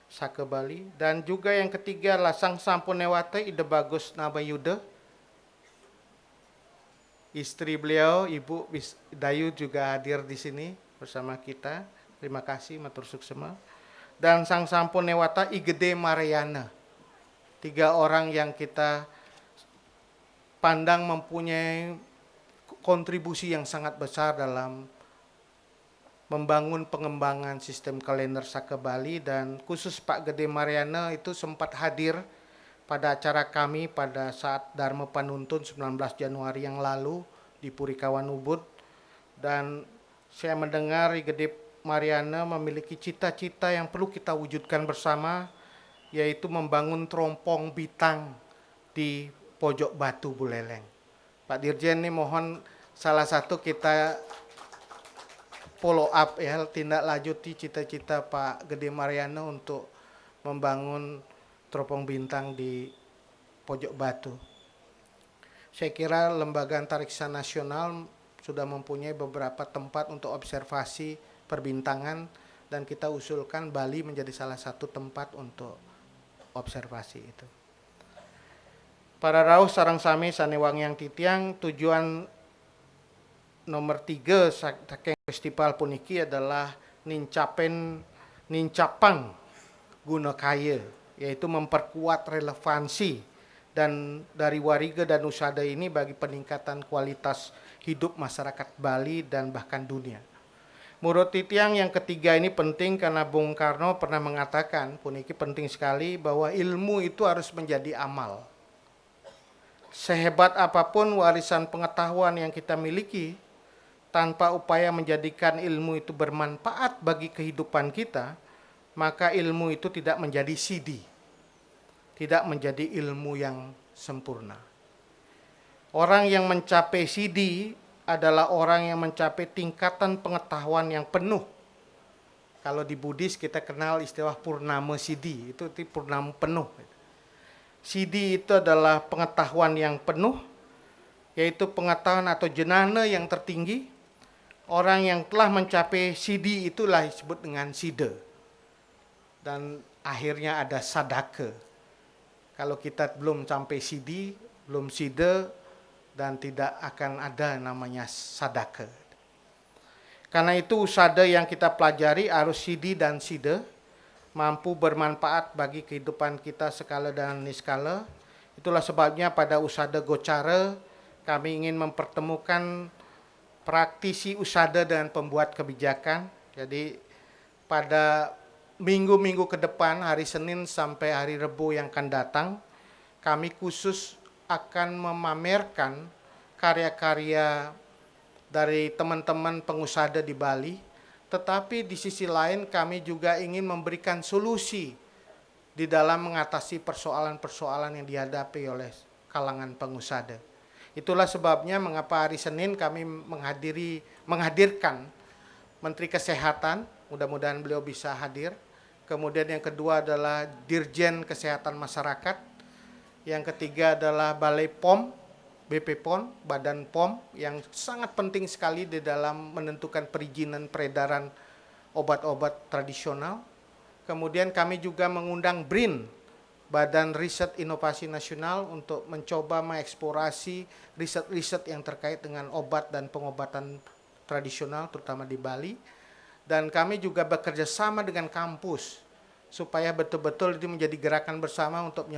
Saka Bali. Dan juga yang ketiga adalah Sang Sampunewata Ide Bagus Nabayuda. Istri beliau, Ibu Dayu juga hadir di sini bersama kita. Terima kasih, matur suksema. Dan Sang Sampunewata Igede Mariana. 3 orang yang kita pandang mempunyai kontribusi yang sangat besar dalam membangun pengembangan sistem kalender Saka Bali, dan khusus Pak Gede Mariana itu sempat hadir pada acara kami pada saat Dharma Panuntun 19 Januari yang lalu di Purikawan Ubud. Dan saya mendengar Igede Mariana memiliki cita-cita yang perlu kita wujudkan bersama, yaitu membangun terompong bintang di pojok Batu Buleleng. Pak Dirjen, ini mohon salah satu kita follow up ya, tindak lanjuti cita-cita Pak Gede Mariana untuk membangun teropong bintang di pojok Batu. Saya kira lembaga antariksa nasional sudah mempunyai beberapa tempat untuk observasi perbintangan, dan kita usulkan Bali menjadi salah satu tempat untuk observasi itu. Para rauh sareng sami sanewangiang titiang, tujuan nomor 3 saking festival puniki adalah nincapang guna kaya, yaitu memperkuat relevansi dan dari Wariga dan Usada ini bagi peningkatan kualitas hidup masyarakat Bali dan bahkan dunia. Menurut titiang yang ketiga ini penting karena Bung Karno pernah mengatakan, puniki penting sekali, bahwa ilmu itu harus menjadi amal. Sehebat apapun warisan pengetahuan yang kita miliki, tanpa upaya menjadikan ilmu itu bermanfaat bagi kehidupan kita, maka ilmu itu tidak menjadi sidi, tidak menjadi ilmu yang sempurna. Orang yang mencapai sidi adalah orang yang mencapai tingkatan pengetahuan yang penuh. Kalau di Buddhis kita kenal istilah purnama sidi, itu purnama penuh. Sidi itu adalah pengetahuan yang penuh, yaitu pengetahuan atau jenana yang tertinggi. Orang yang telah mencapai sidi itulah disebut dengan sida. Dan akhirnya ada sadaka. Kalau kita belum sampai sidi, belum sida, dan tidak akan ada namanya sadaka. Karena itu usada yang kita pelajari harus sidi dan sida, mampu bermanfaat bagi kehidupan kita skala dan niskala. Itulah sebabnya pada usada Gocara kami ingin mempertemukan praktisi usada dengan pembuat kebijakan. Jadi pada minggu-minggu ke depan, hari Senin sampai hari Rabu yang akan datang, kami khusus akan memamerkan karya-karya dari teman-teman pengusada di Bali. Tetapi di sisi lain kami juga ingin memberikan solusi di dalam mengatasi persoalan-persoalan yang dihadapi oleh kalangan pengusada. Itulah sebabnya mengapa hari Senin kami menghadirkan Menteri Kesehatan, mudah-mudahan beliau bisa hadir. Kemudian yang kedua adalah Dirjen Kesehatan Masyarakat. Yang ketiga adalah Balai POM, BP POM, Badan POM, yang sangat penting sekali di dalam menentukan perizinan peredaran obat-obat tradisional. Kemudian kami juga mengundang BRIN, Badan Riset Inovasi Nasional, untuk mencoba mengeksplorasi riset-riset yang terkait dengan obat dan pengobatan tradisional, terutama di Bali. Dan kami juga bekerja sama dengan kampus, supaya betul-betul itu menjadi gerakan bersama untuk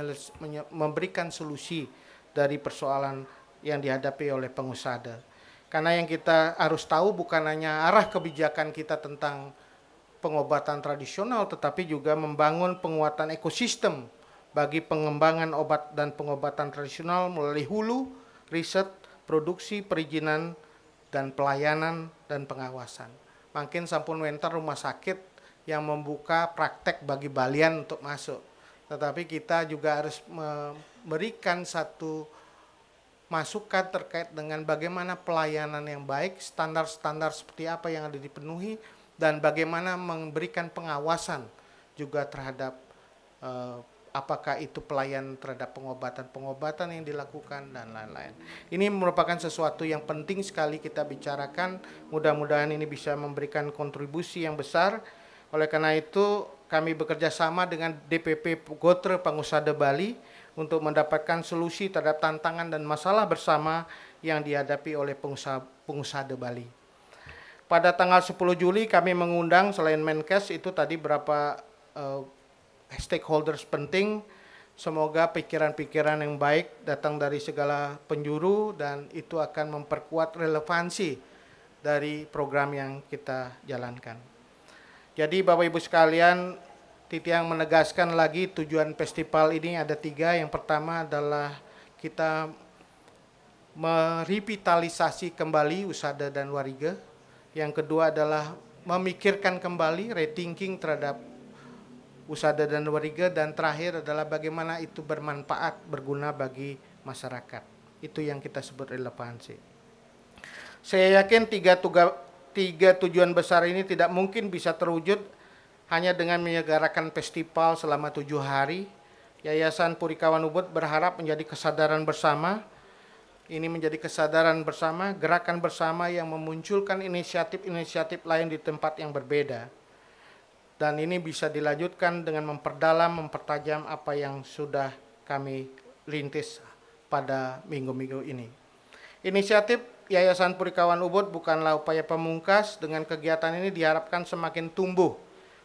memberikan solusi dari persoalan yang dihadapi oleh pengusada. Karena yang kita harus tahu bukan hanya arah kebijakan kita tentang pengobatan tradisional, tetapi juga membangun penguatan ekosistem bagi pengembangan obat dan pengobatan tradisional melalui hulu, riset, produksi, perizinan, dan pelayanan dan pengawasan. Makin sampun wenter rumah sakit yang membuka praktek bagi Balian untuk masuk. Tetapi kita juga harus memberikan satu masukan terkait dengan bagaimana pelayanan yang baik, standar-standar seperti apa yang ada dipenuhi, dan bagaimana memberikan pengawasan juga terhadap apakah itu pelayanan terhadap pengobatan-pengobatan yang dilakukan dan lain-lain. Ini merupakan sesuatu yang penting sekali kita bicarakan. Mudah-mudahan ini bisa memberikan kontribusi yang besar. Oleh karena itu kami bekerja sama dengan DPP Gotre Pangusada Bali untuk mendapatkan solusi terhadap tantangan dan masalah bersama yang dihadapi oleh pengusada Bali. Pada tanggal 10 Juli kami mengundang selain Menkes itu tadi berapa stakeholders penting. Semoga pikiran-pikiran yang baik datang dari segala penjuru dan itu akan memperkuat relevansi dari program yang kita jalankan. Jadi Bapak Ibu sekalian, Titiang menegaskan lagi tujuan festival ini ada 3. Yang pertama adalah kita merevitalisasi kembali Usada dan Warige. Yang kedua adalah memikirkan kembali, rethinking terhadap Usada dan Warige. Dan terakhir adalah bagaimana itu bermanfaat, berguna bagi masyarakat. Itu yang kita sebut relevansi. Saya yakin tiga tujuan besar ini tidak mungkin bisa terwujud hanya dengan menyelenggarakan festival selama 7 hari. Yayasan Purikawan Ubud berharap menjadi kesadaran bersama. Ini menjadi kesadaran bersama, gerakan bersama yang memunculkan inisiatif-inisiatif lain di tempat yang berbeda. Dan ini bisa dilanjutkan dengan memperdalam, mempertajam apa yang sudah kami rintis pada minggu-minggu ini. Inisiatif Yayasan Purikawan Ubud bukanlah upaya pemungkas. Dengan kegiatan ini diharapkan semakin tumbuh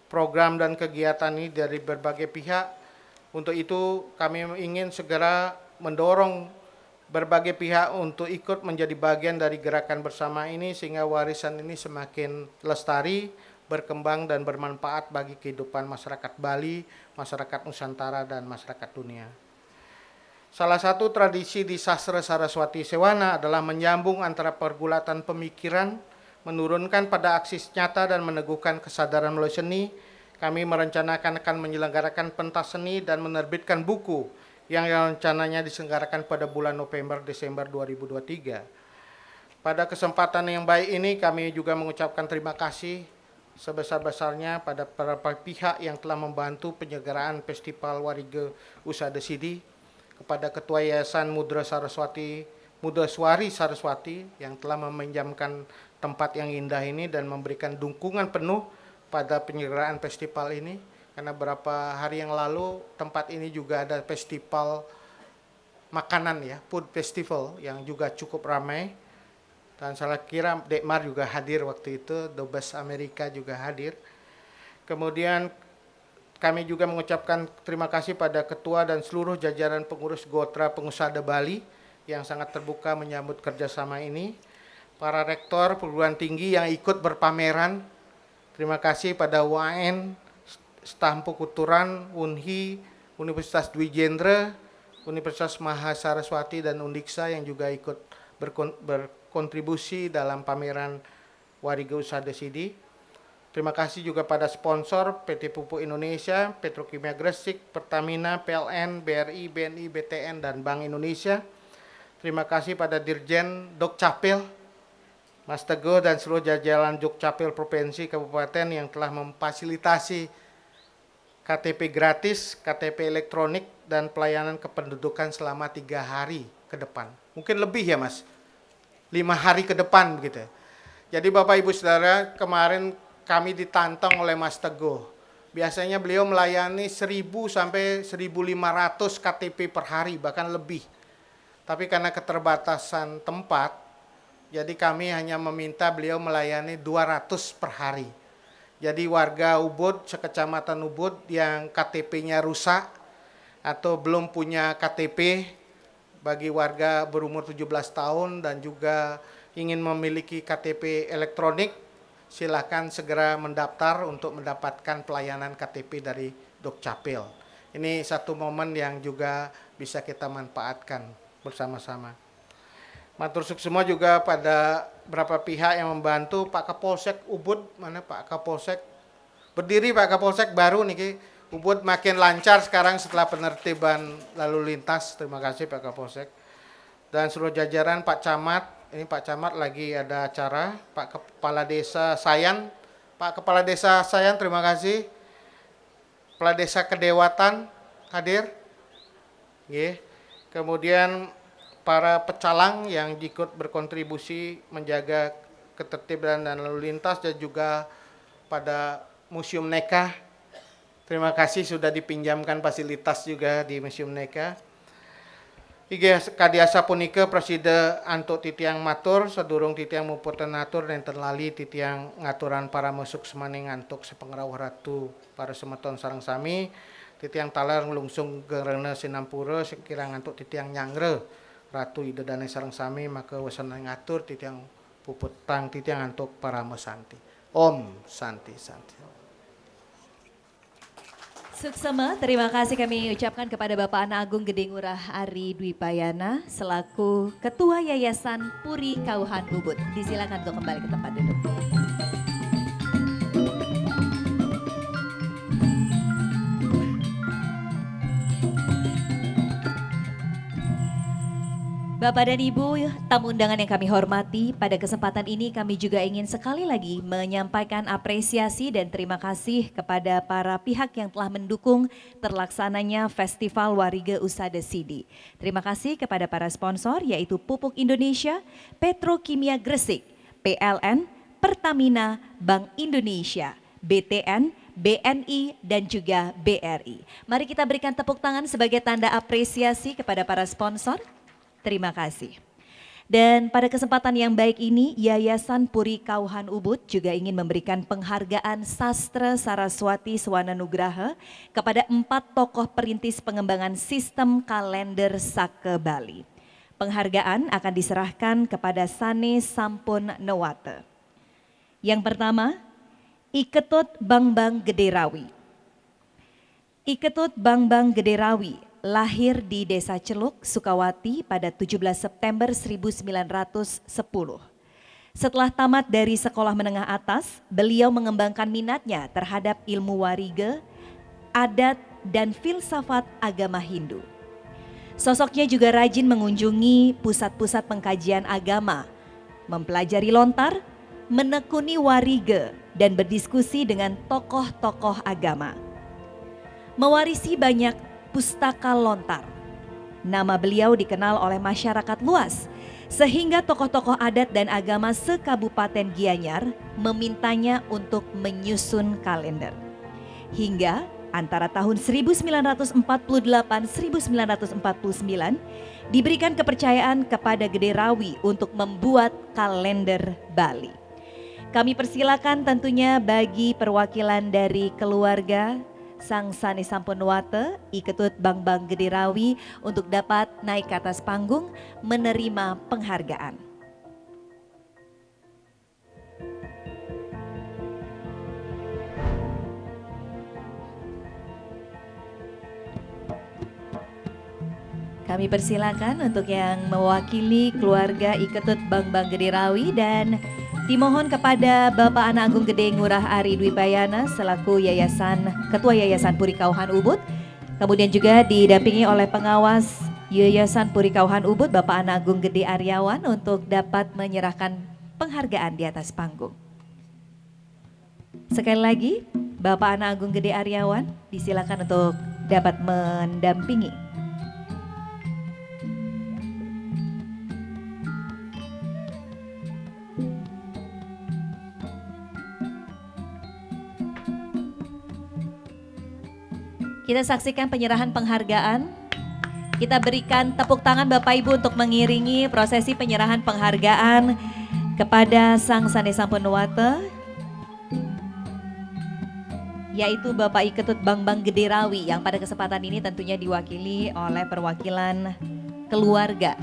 program dan kegiatan ini dari berbagai pihak. Untuk itu kami ingin segera mendorong berbagai pihak untuk ikut menjadi bagian dari gerakan bersama ini sehingga warisan ini semakin lestari, berkembang dan bermanfaat bagi kehidupan masyarakat Bali, masyarakat Nusantara dan masyarakat dunia. Salah satu tradisi di Sastra Saraswati Sewana adalah menyambung antara pergulatan pemikiran, menurunkan pada aksi nyata dan meneguhkan kesadaran melalui seni. Kami merencanakan akan menyelenggarakan pentas seni dan menerbitkan buku yang rencananya diselenggarakan pada bulan November-Desember 2023. Pada kesempatan yang baik ini kami juga mengucapkan terima kasih sebesar-besarnya pada para pihak yang telah membantu penyelenggaraan Festival Warige Usada Sidi, kepada Ketua Yayasan Mudaswari Saraswati yang telah meminjamkan tempat yang indah ini dan memberikan dukungan penuh pada penyelenggaraan festival ini. Karena beberapa hari yang lalu tempat ini juga ada festival makanan ya, food festival yang juga cukup ramai. Dan saya kira Dekmar juga hadir waktu itu, Dubes Amerika juga hadir. Kemudian kami juga mengucapkan terima kasih pada Ketua dan seluruh jajaran pengurus Gotra Pengusada Bali yang sangat terbuka menyambut kerjasama ini. Para rektor perguruan tinggi yang ikut berpameran, terima kasih pada UAN, Stampu Kuturan, UNHI, Universitas Dwi Jendra, Universitas Mahasaraswati dan Undiksa yang juga ikut berkontribusi dalam pameran Warige Usada Sidi. Terima kasih juga pada sponsor PT Pupuk Indonesia, Petrokimia Gresik, Pertamina, PLN, BRI, BNI, BTN, dan Bank Indonesia. Terima kasih pada Dirjen Dukcapil, Mas Teguh dan seluruh jajaran Dukcapil Provinsi Kabupaten yang telah memfasilitasi KTP gratis, KTP elektronik, dan pelayanan kependudukan selama 3 hari ke depan. Mungkin lebih ya Mas, 5 hari ke depan begitu. Jadi Bapak Ibu Saudara, kemarin kami ditantang oleh Mas Teguh. Biasanya beliau melayani 1.000 sampai 1.500 KTP per hari, bahkan lebih. Tapi karena keterbatasan tempat, jadi kami hanya meminta beliau melayani 200 per hari. Jadi warga Ubud, sekecamatan Ubud yang KTP-nya rusak atau belum punya KTP, bagi warga berumur 17 tahun dan juga ingin memiliki KTP elektronik, silakan segera mendaftar untuk mendapatkan pelayanan KTP dari Dukcapil. Ini satu momen yang juga bisa kita manfaatkan bersama-sama. Matur semua juga pada beberapa pihak yang membantu. Pak Kapolsek Ubud, mana Pak Kapolsek? Berdiri Pak Kapolsek baru nih. Ubud makin lancar sekarang setelah penertiban lalu lintas. Terima kasih Pak Kapolsek. Dan seluruh jajaran Pak Camat. Ini Pak Camat lagi ada acara. Pak Kepala Desa Sayan. Pak Kepala Desa Sayan, terima kasih. Kepala Desa Kedewatan hadir. Kemudian para pecalang yang ikut berkontribusi menjaga ketertiban dan lalu lintas dan juga pada Museum Neka. Terima kasih sudah dipinjamkan fasilitas juga di Museum Neka. Kadiasa punika Presiden antuk titiang matur, sedurung titiang muputan atur dan terlali titiang ngaturan para mesuk semaning antuk sepengrawuh ratu para semeton sareng sami, titiang talar ngelungsung gerena sinampura sekirang antuk titiang nyangre ratu idedane sareng sami maka wasana ngatur titiang puputang titiang antuk para mesanti. Om Santi Santi. Suksema, terima kasih kami ucapkan kepada Bapak Anak Agung Gede Ngurah Ari Dwi Payana selaku Ketua Yayasan Puri Kauhan Ubud. Disilakan untuk kembali ke tempat duduk. Bapak dan Ibu, tamu undangan yang kami hormati, pada kesempatan ini kami juga ingin sekali lagi menyampaikan apresiasi dan terima kasih kepada para pihak yang telah mendukung terlaksananya Festival Warige Usada Sidi. Terima kasih kepada para sponsor yaitu Pupuk Indonesia, Petrokimia Gresik, PLN, Pertamina, Bank Indonesia, BTN, BNI, dan juga BRI. Mari kita berikan tepuk tangan sebagai tanda apresiasi kepada para sponsor. Terima kasih. Dan pada kesempatan yang baik ini, Yayasan Puri Kauhan Ubud juga ingin memberikan penghargaan Sastra Saraswati Swana Nugraha kepada 4 tokoh perintis pengembangan sistem kalender Sake Bali. Penghargaan akan diserahkan kepada Sane Sampun Newate. Yang pertama, Iketut Bangbang Gederawi. Iketut Bangbang Gederawi lahir di Desa Celuk, Sukawati pada 17 September 1910. Setelah tamat dari sekolah menengah atas, beliau mengembangkan minatnya terhadap ilmu warige, adat, dan filsafat agama Hindu. Sosoknya juga rajin mengunjungi pusat-pusat pengkajian agama, mempelajari lontar, menekuni warige, dan berdiskusi dengan tokoh-tokoh agama. Mewarisi banyak pustaka lontar. Nama beliau dikenal oleh masyarakat luas, sehingga tokoh-tokoh adat dan agama se-Kabupaten Gianyar memintanya untuk menyusun kalender. Hingga antara tahun 1948-1949 diberikan kepercayaan kepada Gederawi untuk membuat kalender Bali. Kami persilakan tentunya bagi perwakilan dari keluarga Sang Sane Sampun Newate, Iketut Bangbang Gederawi untuk dapat naik ke atas panggung menerima penghargaan. Kami persilakan untuk yang mewakili keluarga Iketut Bangbang Gederawi dan dimohon kepada Bapak Anak Agung Gede Ngurah Ari Dwi Payana selaku Ketua Yayasan Puri Kauhan Ubud. Kemudian juga didampingi oleh pengawas Yayasan Puri Kauhan Ubud Bapak Anak Agung Gede Aryawan untuk dapat menyerahkan penghargaan di atas panggung. Sekali lagi Bapak Anak Agung Gede Aryawan disilakan untuk dapat mendampingi. Kita saksikan penyerahan penghargaan. Kita berikan tepuk tangan Bapak Ibu untuk mengiringi prosesi penyerahan penghargaan kepada Sang Sane Sampun Newate, yaitu Bapak Iketut Bangbang Gederawi yang pada kesempatan ini tentunya diwakili oleh perwakilan keluarga.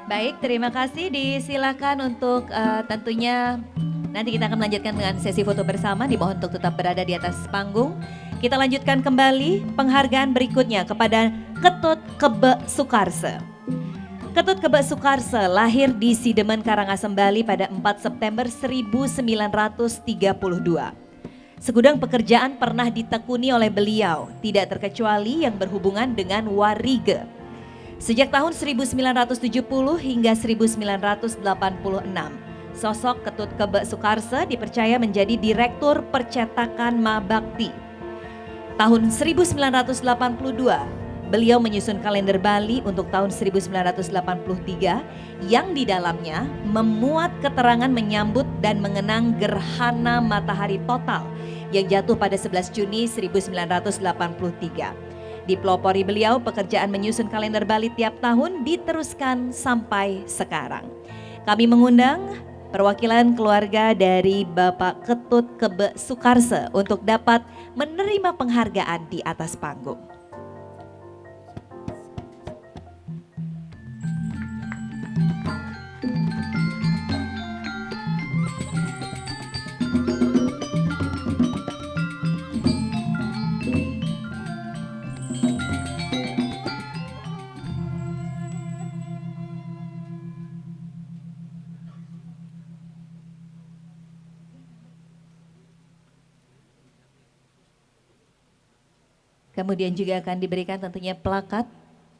Baik, terima kasih. Disilakan untuk tentunya nanti kita akan melanjutkan dengan sesi foto bersama. Dimohon untuk tetap berada di atas panggung. Kita lanjutkan kembali penghargaan berikutnya kepada Ketut Kebe Sukarse. Ketut Kebe Sukarse lahir di Sidemen, Karangasem, Bali pada 4 September 1932. Segudang pekerjaan pernah ditekuni oleh beliau, tidak terkecuali yang berhubungan dengan warige. Sejak tahun 1970 hingga 1986, sosok Ketut Kebe Sukarse dipercaya menjadi Direktur Percetakan Mabakti. Tahun 1982, beliau menyusun kalender Bali untuk tahun 1983 yang di dalamnya memuat keterangan menyambut dan mengenang gerhana matahari total yang jatuh pada 11 Juni 1983. Dipelopori beliau, pekerjaan menyusun kalender Bali tiap tahun diteruskan sampai sekarang. Kami mengundang perwakilan keluarga dari Bapak Ketut Kebe Sukarse untuk dapat menerima penghargaan di atas panggung. Kemudian juga akan diberikan tentunya plakat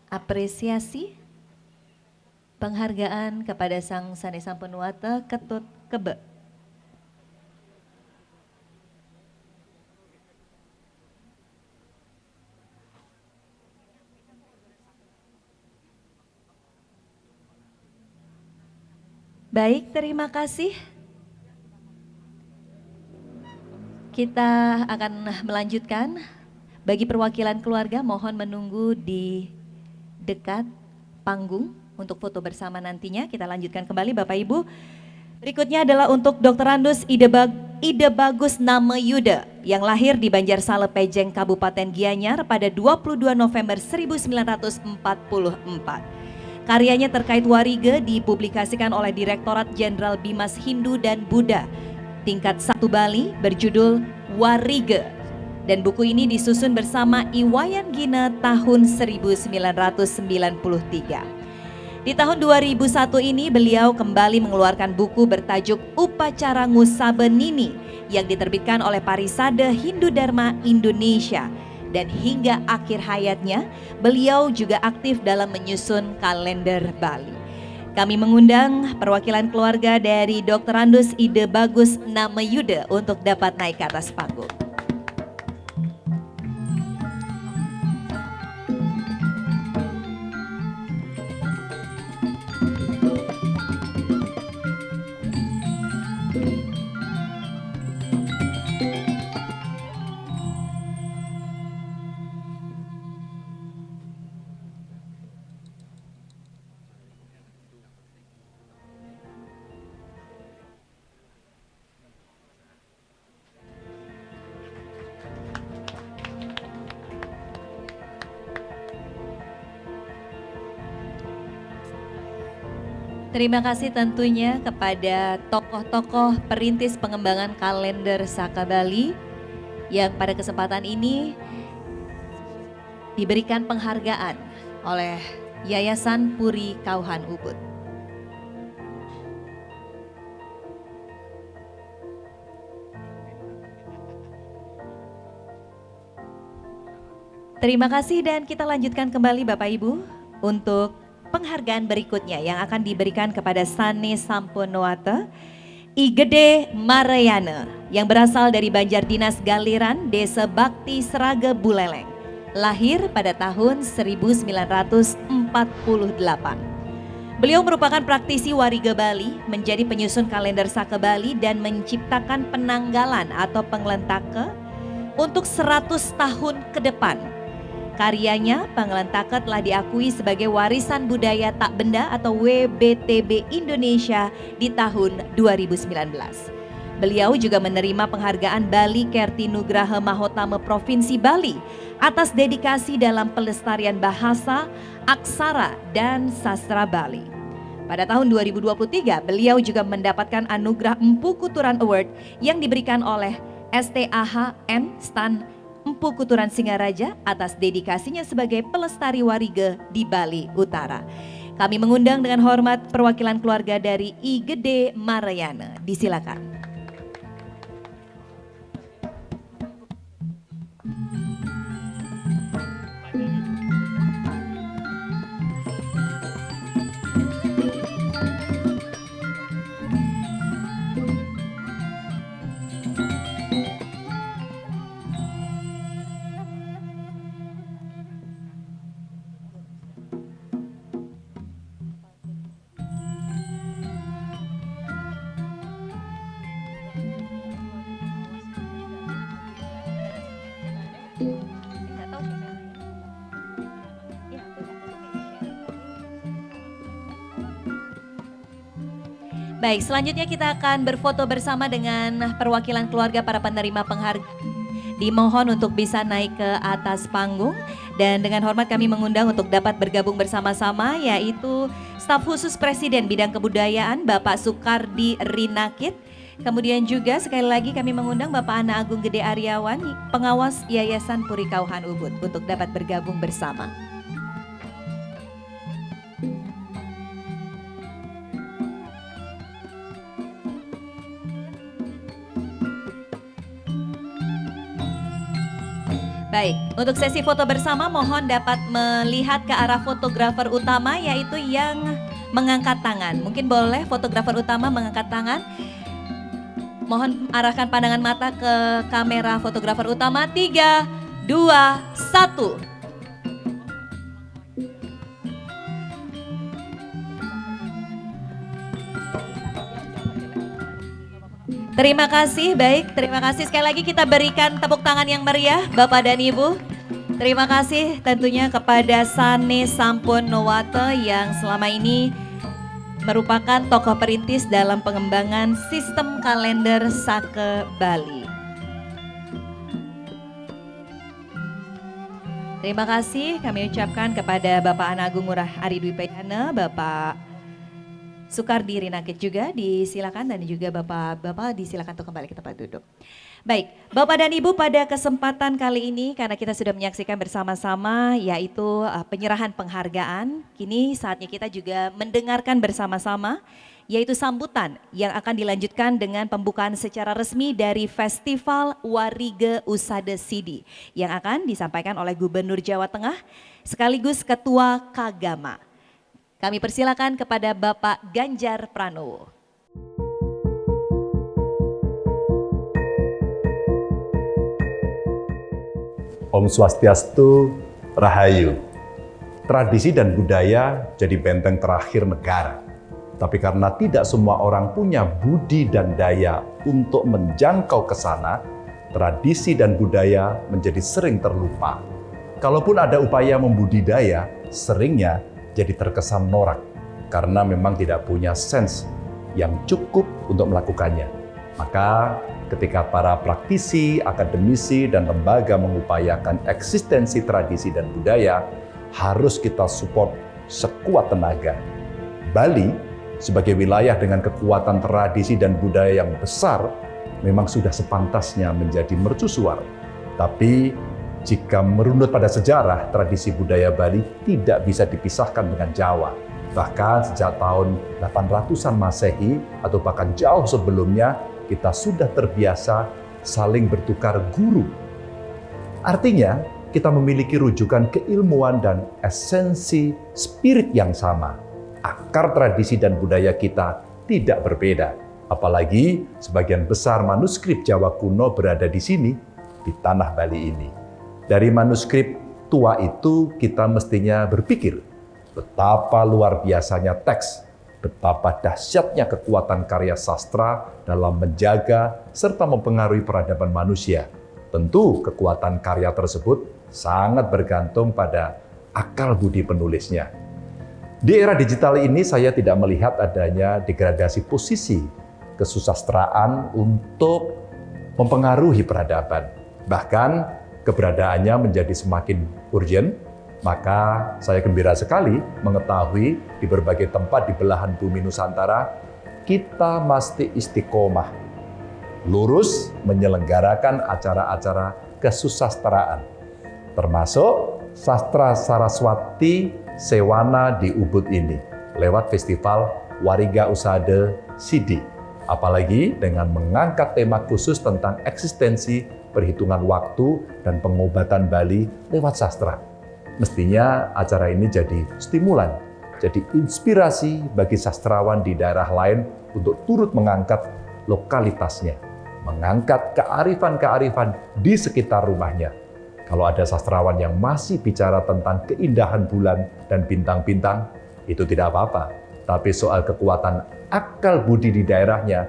apresiasi penghargaan kepada Sang Sanesampunuwata Ketut Kebe. Baik, terima kasih. Kita akan melanjutkan. Bagi perwakilan keluarga mohon menunggu di dekat panggung untuk foto bersama nantinya. Kita lanjutkan kembali Bapak Ibu. Berikutnya adalah untuk Dr. Andus Ide Bagus Nama Yuda yang lahir di Banjarsale Pejeng, Kabupaten Gianyar pada 22 November 1944. Karyanya terkait warige dipublikasikan oleh Direktorat Jenderal Bimas Hindu dan Buddha tingkat 1 Bali berjudul Warige. Dan buku ini disusun bersama Iwayan Gina tahun 1993. Di tahun 2001 ini beliau kembali mengeluarkan buku bertajuk Upacara Ngusabenini yang diterbitkan oleh Parisade Hindu Dharma Indonesia. Dan hingga akhir hayatnya beliau juga aktif dalam menyusun kalender Bali. Kami mengundang perwakilan keluarga dari Dr. Andus Ide Bagus Nama Yuda untuk dapat naik ke atas panggung. Terima kasih tentunya kepada tokoh-tokoh perintis pengembangan kalender Saka Bali yang pada kesempatan ini diberikan penghargaan oleh Yayasan Puri Kauhan Ubud. Terima kasih dan kita lanjutkan kembali Bapak Ibu untuk penghargaan berikutnya yang akan diberikan kepada Sanesampunuwata I Gede Marayana yang berasal dari Banjardinas Galiran, Desa Bakti Seraga Buleleng. Lahir pada tahun 1948. Beliau merupakan praktisi warige Bali, menjadi penyusun kalender Saka Bali dan menciptakan penanggalan atau penglentake untuk 100 tahun ke depan. Karyanya, Penglentake telah diakui sebagai warisan budaya tak benda atau WBTB Indonesia di tahun 2019. Beliau juga menerima penghargaan Bali Kerti Nugraha Mahotama Provinsi Bali atas dedikasi dalam pelestarian bahasa, aksara, dan sastra Bali. Pada tahun 2023, beliau juga mendapatkan anugerah Empu Kuturan Award yang diberikan oleh STAHN Stan Empu Kuturan Singaraja atas dedikasinya sebagai pelestari warige di Bali Utara. Kami mengundang dengan hormat perwakilan keluarga dari I Gede Marayana. Disilakan. Baik, selanjutnya kita akan berfoto bersama dengan perwakilan keluarga para penerima penghargaan. Dimohon untuk bisa naik ke atas panggung dan dengan hormat kami mengundang untuk dapat bergabung bersama-sama yaitu staf khusus Presiden Bidang Kebudayaan Bapak Sukardi Rinakit. Kemudian juga sekali lagi kami mengundang Bapak Ana Agung Gede Aryawan, pengawas Yayasan Puri Kauhan Ubud untuk dapat bergabung bersama. Baik, untuk sesi foto bersama mohon dapat melihat ke arah fotografer utama yaitu yang mengangkat tangan. Mungkin boleh fotografer utama mengangkat tangan. Mohon arahkan pandangan mata ke kamera fotografer utama. 3, 2, 1. Terima kasih, baik, terima kasih. Sekali lagi kita berikan tepuk tangan yang meriah Bapak dan Ibu. Terima kasih tentunya kepada Sane Sampun Nowate yang selama ini merupakan tokoh perintis dalam pengembangan sistem kalender Sake Bali. Terima kasih kami ucapkan kepada Bapak Ana Agung Ngurah Ari Dwi Payana, Bapak Sukardi Rinakit juga disilakan dan juga Bapak disilakan untuk kembali ke tempat duduk. Baik, Bapak dan Ibu pada kesempatan kali ini karena kita sudah menyaksikan bersama-sama yaitu penyerahan penghargaan, kini saatnya kita juga mendengarkan bersama-sama yaitu sambutan yang akan dilanjutkan dengan pembukaan secara resmi dari Festival Warige Usade Sidi yang akan disampaikan oleh Gubernur Jawa Tengah sekaligus Ketua Kagama. Kami persilakan kepada Bapak Ganjar Pranowo. Om Swastiastu, Rahayu. Tradisi dan budaya jadi benteng terakhir negara. Tapi karena tidak semua orang punya budi dan daya untuk menjangkau ke sana, tradisi dan budaya menjadi sering terlupa. Kalaupun ada upaya membudidaya, seringnya jadi terkesan norak karena memang tidak punya sense yang cukup untuk melakukannya. Maka ketika para praktisi, akademisi, dan lembaga mengupayakan eksistensi tradisi dan budaya, harus kita support sekuat tenaga. Bali sebagai wilayah dengan kekuatan tradisi dan budaya yang besar memang sudah sepantasnya menjadi mercusuar. Tapi jika merunut pada sejarah, tradisi budaya Bali tidak bisa dipisahkan dengan Jawa. Bahkan sejak tahun 800-an Masehi atau bahkan jauh sebelumnya, kita sudah terbiasa saling bertukar guru. Artinya, kita memiliki rujukan keilmuan dan esensi spirit yang sama. Akar tradisi dan budaya kita tidak berbeda. Apalagi sebagian besar manuskrip Jawa kuno berada di sini, di tanah Bali ini. Dari manuskrip tua itu kita mestinya berpikir betapa luar biasanya teks, betapa dahsyatnya kekuatan karya sastra dalam menjaga serta mempengaruhi peradaban manusia. Tentu kekuatan karya tersebut sangat bergantung pada akal budi penulisnya. Di era digital ini saya tidak melihat adanya degradasi posisi kesusastraan untuk mempengaruhi peradaban. Bahkan keberadaannya menjadi semakin urgent, maka saya gembira sekali mengetahui di berbagai tempat di belahan bumi Nusantara, kita mesti istiqomah, lurus menyelenggarakan acara-acara kesusastraan, termasuk Sastra Saraswati Sewana di Ubud ini, lewat Festival Warige Usade Sidi. Apalagi dengan mengangkat tema khusus tentang eksistensi perhitungan waktu dan pengobatan Bali lewat sastra. Mestinya acara ini jadi stimulan, jadi inspirasi bagi sastrawan di daerah lain untuk turut mengangkat lokalitasnya, mengangkat kearifan-kearifan di sekitar rumahnya. Kalau ada sastrawan yang masih bicara tentang keindahan bulan dan bintang-bintang, itu tidak apa-apa. Tapi soal kekuatan akal budi di daerahnya,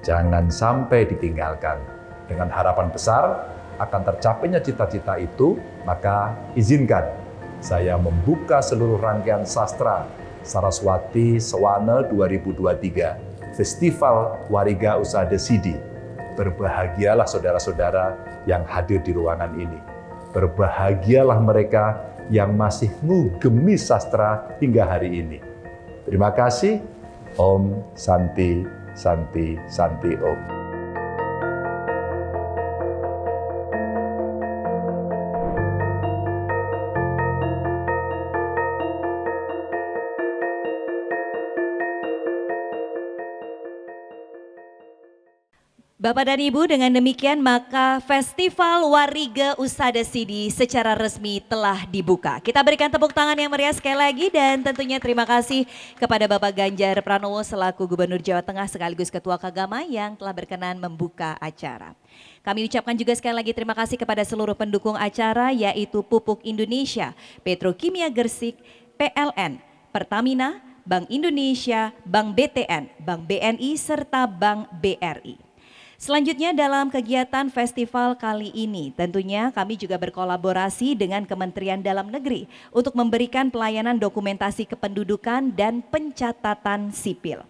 jangan sampai ditinggalkan. Dengan harapan besar akan tercapainya cita-cita itu, maka izinkan saya membuka seluruh rangkaian sastra Saraswati Sewana 2023 Festival Wariga Usada Sidi. Berbahagialah saudara-saudara yang hadir di ruangan ini. Berbahagialah mereka yang masih ngugemi sastra hingga hari ini. Terima kasih. Om Santi Santi Santi Om. Bapak dan Ibu, dengan demikian maka Festival Wariga Usada Sidi secara resmi telah dibuka. Kita berikan tepuk tangan yang meriah sekali lagi dan tentunya terima kasih kepada Bapak Ganjar Pranowo selaku Gubernur Jawa Tengah sekaligus Ketua Kagama yang telah berkenan membuka acara. Kami ucapkan juga sekali lagi terima kasih kepada seluruh pendukung acara yaitu Pupuk Indonesia, Petrokimia Gersik, PLN, Pertamina, Bank Indonesia, Bank BTN, Bank BNI serta Bank BRI. Selanjutnya dalam kegiatan festival kali ini tentunya kami juga berkolaborasi dengan Kementerian Dalam Negeri untuk memberikan pelayanan dokumentasi kependudukan dan pencatatan sipil.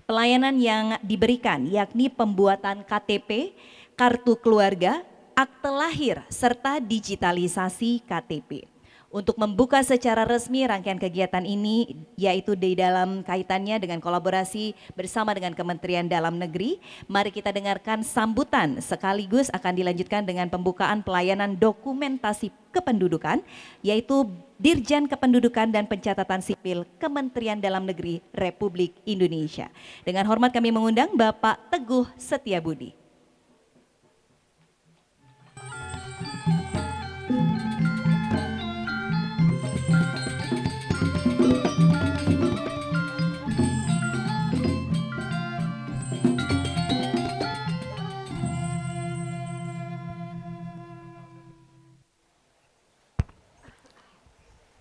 Pelayanan yang diberikan yakni pembuatan KTP, kartu keluarga, akte lahir, serta digitalisasi KTP. Untuk membuka secara resmi rangkaian kegiatan ini yaitu di dalam kaitannya dengan kolaborasi bersama dengan Kementerian Dalam Negeri, mari kita dengarkan sambutan sekaligus akan dilanjutkan dengan pembukaan pelayanan dokumentasi kependudukan yaitu Dirjen Kependudukan dan Pencatatan Sipil Kementerian Dalam Negeri Republik Indonesia. Dengan hormat kami mengundang Bapak Teguh Setiabudi.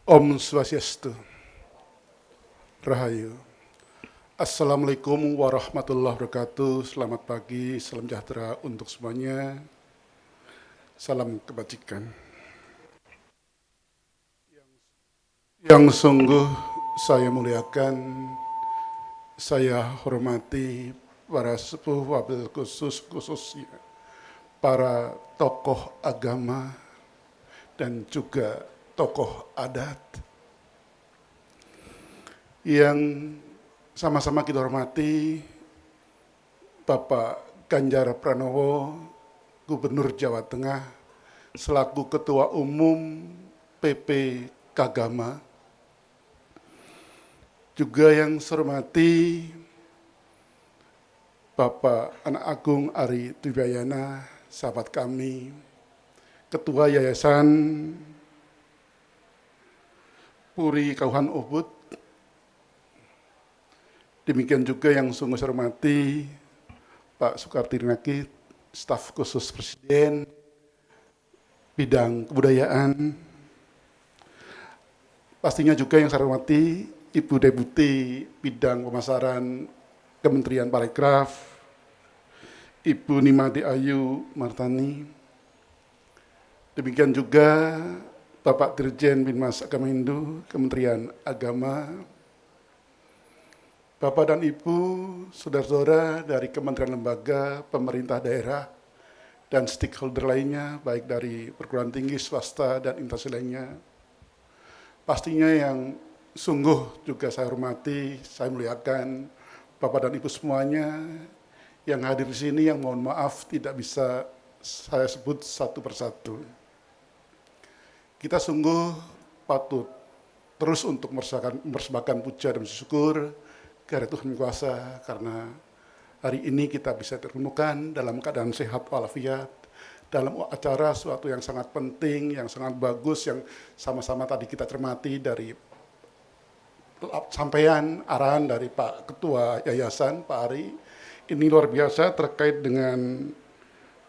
Om Swastiastu, Rahayu. Assalamualaikum warahmatullahi wabarakatuh. Selamat pagi, salam sejahtera untuk semuanya. Salam kebajikan. Yang sungguh saya muliakan, saya hormati para sepuh wabil khususnya para tokoh agama dan juga tokoh adat yang sama-sama kita hormati Bapak Ganjar Pranowo, Gubernur Jawa Tengah, selaku Ketua Umum PP Kagama. Juga yang saya hormati Bapak Anak Agung Ari Dwiayana, sahabat kami, Ketua Yayasan Puri Kauhan Ubud. Demikian juga yang sungguh saya hormati Pak Sukarti Rinakit, staf khusus Presiden, bidang kebudayaan. Pastinya juga yang saya hormati Ibu Deputi Bidang Pemasaran Kementerian Parekraf, Ibu Nimade Ayu Martani. Demikian juga Bapak Dirjen Binmas Agamendu, Kementerian Agama, Bapak dan Ibu, saudara-saudara dari Kementerian Lembaga, Pemerintah Daerah, dan stakeholder lainnya, baik dari perguruan tinggi, swasta, dan instansi lainnya. Pastinya yang sungguh juga saya hormati, saya muliakan Bapak dan Ibu semuanya yang hadir di sini, yang mohon maaf tidak bisa saya sebut satu persatu. Kita sungguh patut terus untuk mempersembahkan puja dan syukur kepada Tuhan Kuasa karena hari ini kita bisa ditemukan dalam keadaan sehat walafiat, dalam acara suatu yang sangat penting, yang sangat bagus, yang sama-sama tadi kita cermati dari sampaian arahan dari Pak Ketua Yayasan, Pak Ari. Ini luar biasa terkait dengan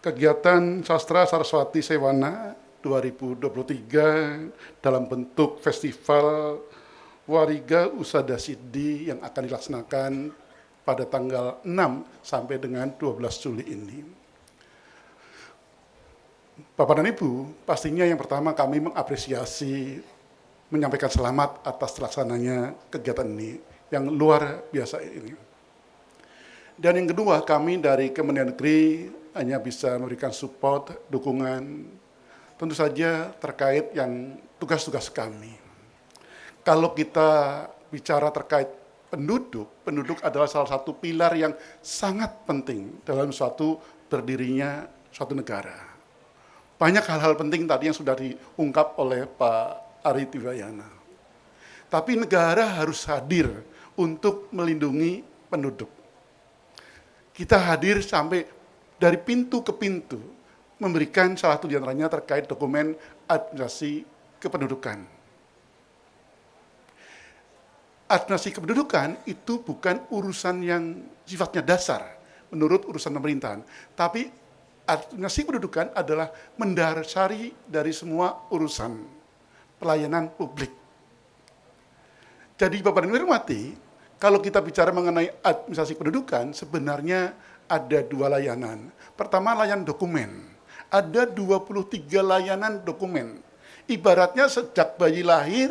kegiatan Sastra Saraswati Sewana 2023 dalam bentuk festival Wariga Usada Sidi yang akan dilaksanakan pada tanggal 6 sampai dengan 12 Juli ini. Bapak dan Ibu, pastinya yang pertama kami mengapresiasi, menyampaikan selamat atas terlaksananya kegiatan ini yang luar biasa ini. Dan yang kedua, kami dari Kementerian Negeri hanya bisa memberikan support, dukungan, tentu saja terkait yang tugas-tugas kami. Kalau kita bicara terkait penduduk, penduduk adalah salah satu pilar yang sangat penting dalam suatu berdirinya suatu negara. Banyak hal-hal penting tadi yang sudah diungkap oleh Pak Ari Dwiayana. Tapi negara harus hadir untuk melindungi penduduk. Kita hadir sampai dari pintu ke pintu, memberikan salah satu di antaranya terkait dokumen administrasi kependudukan. Administrasi kependudukan itu bukan urusan yang sifatnya dasar menurut urusan pemerintahan, tapi administrasi kependudukan adalah mendasari dari semua urusan pelayanan publik. Jadi Bapak dan Ibu hormati, kalau kita bicara mengenai administrasi kependudukan, sebenarnya ada dua layanan. Pertama, layanan dokumen. Ada 23 layanan dokumen. Ibaratnya sejak bayi lahir,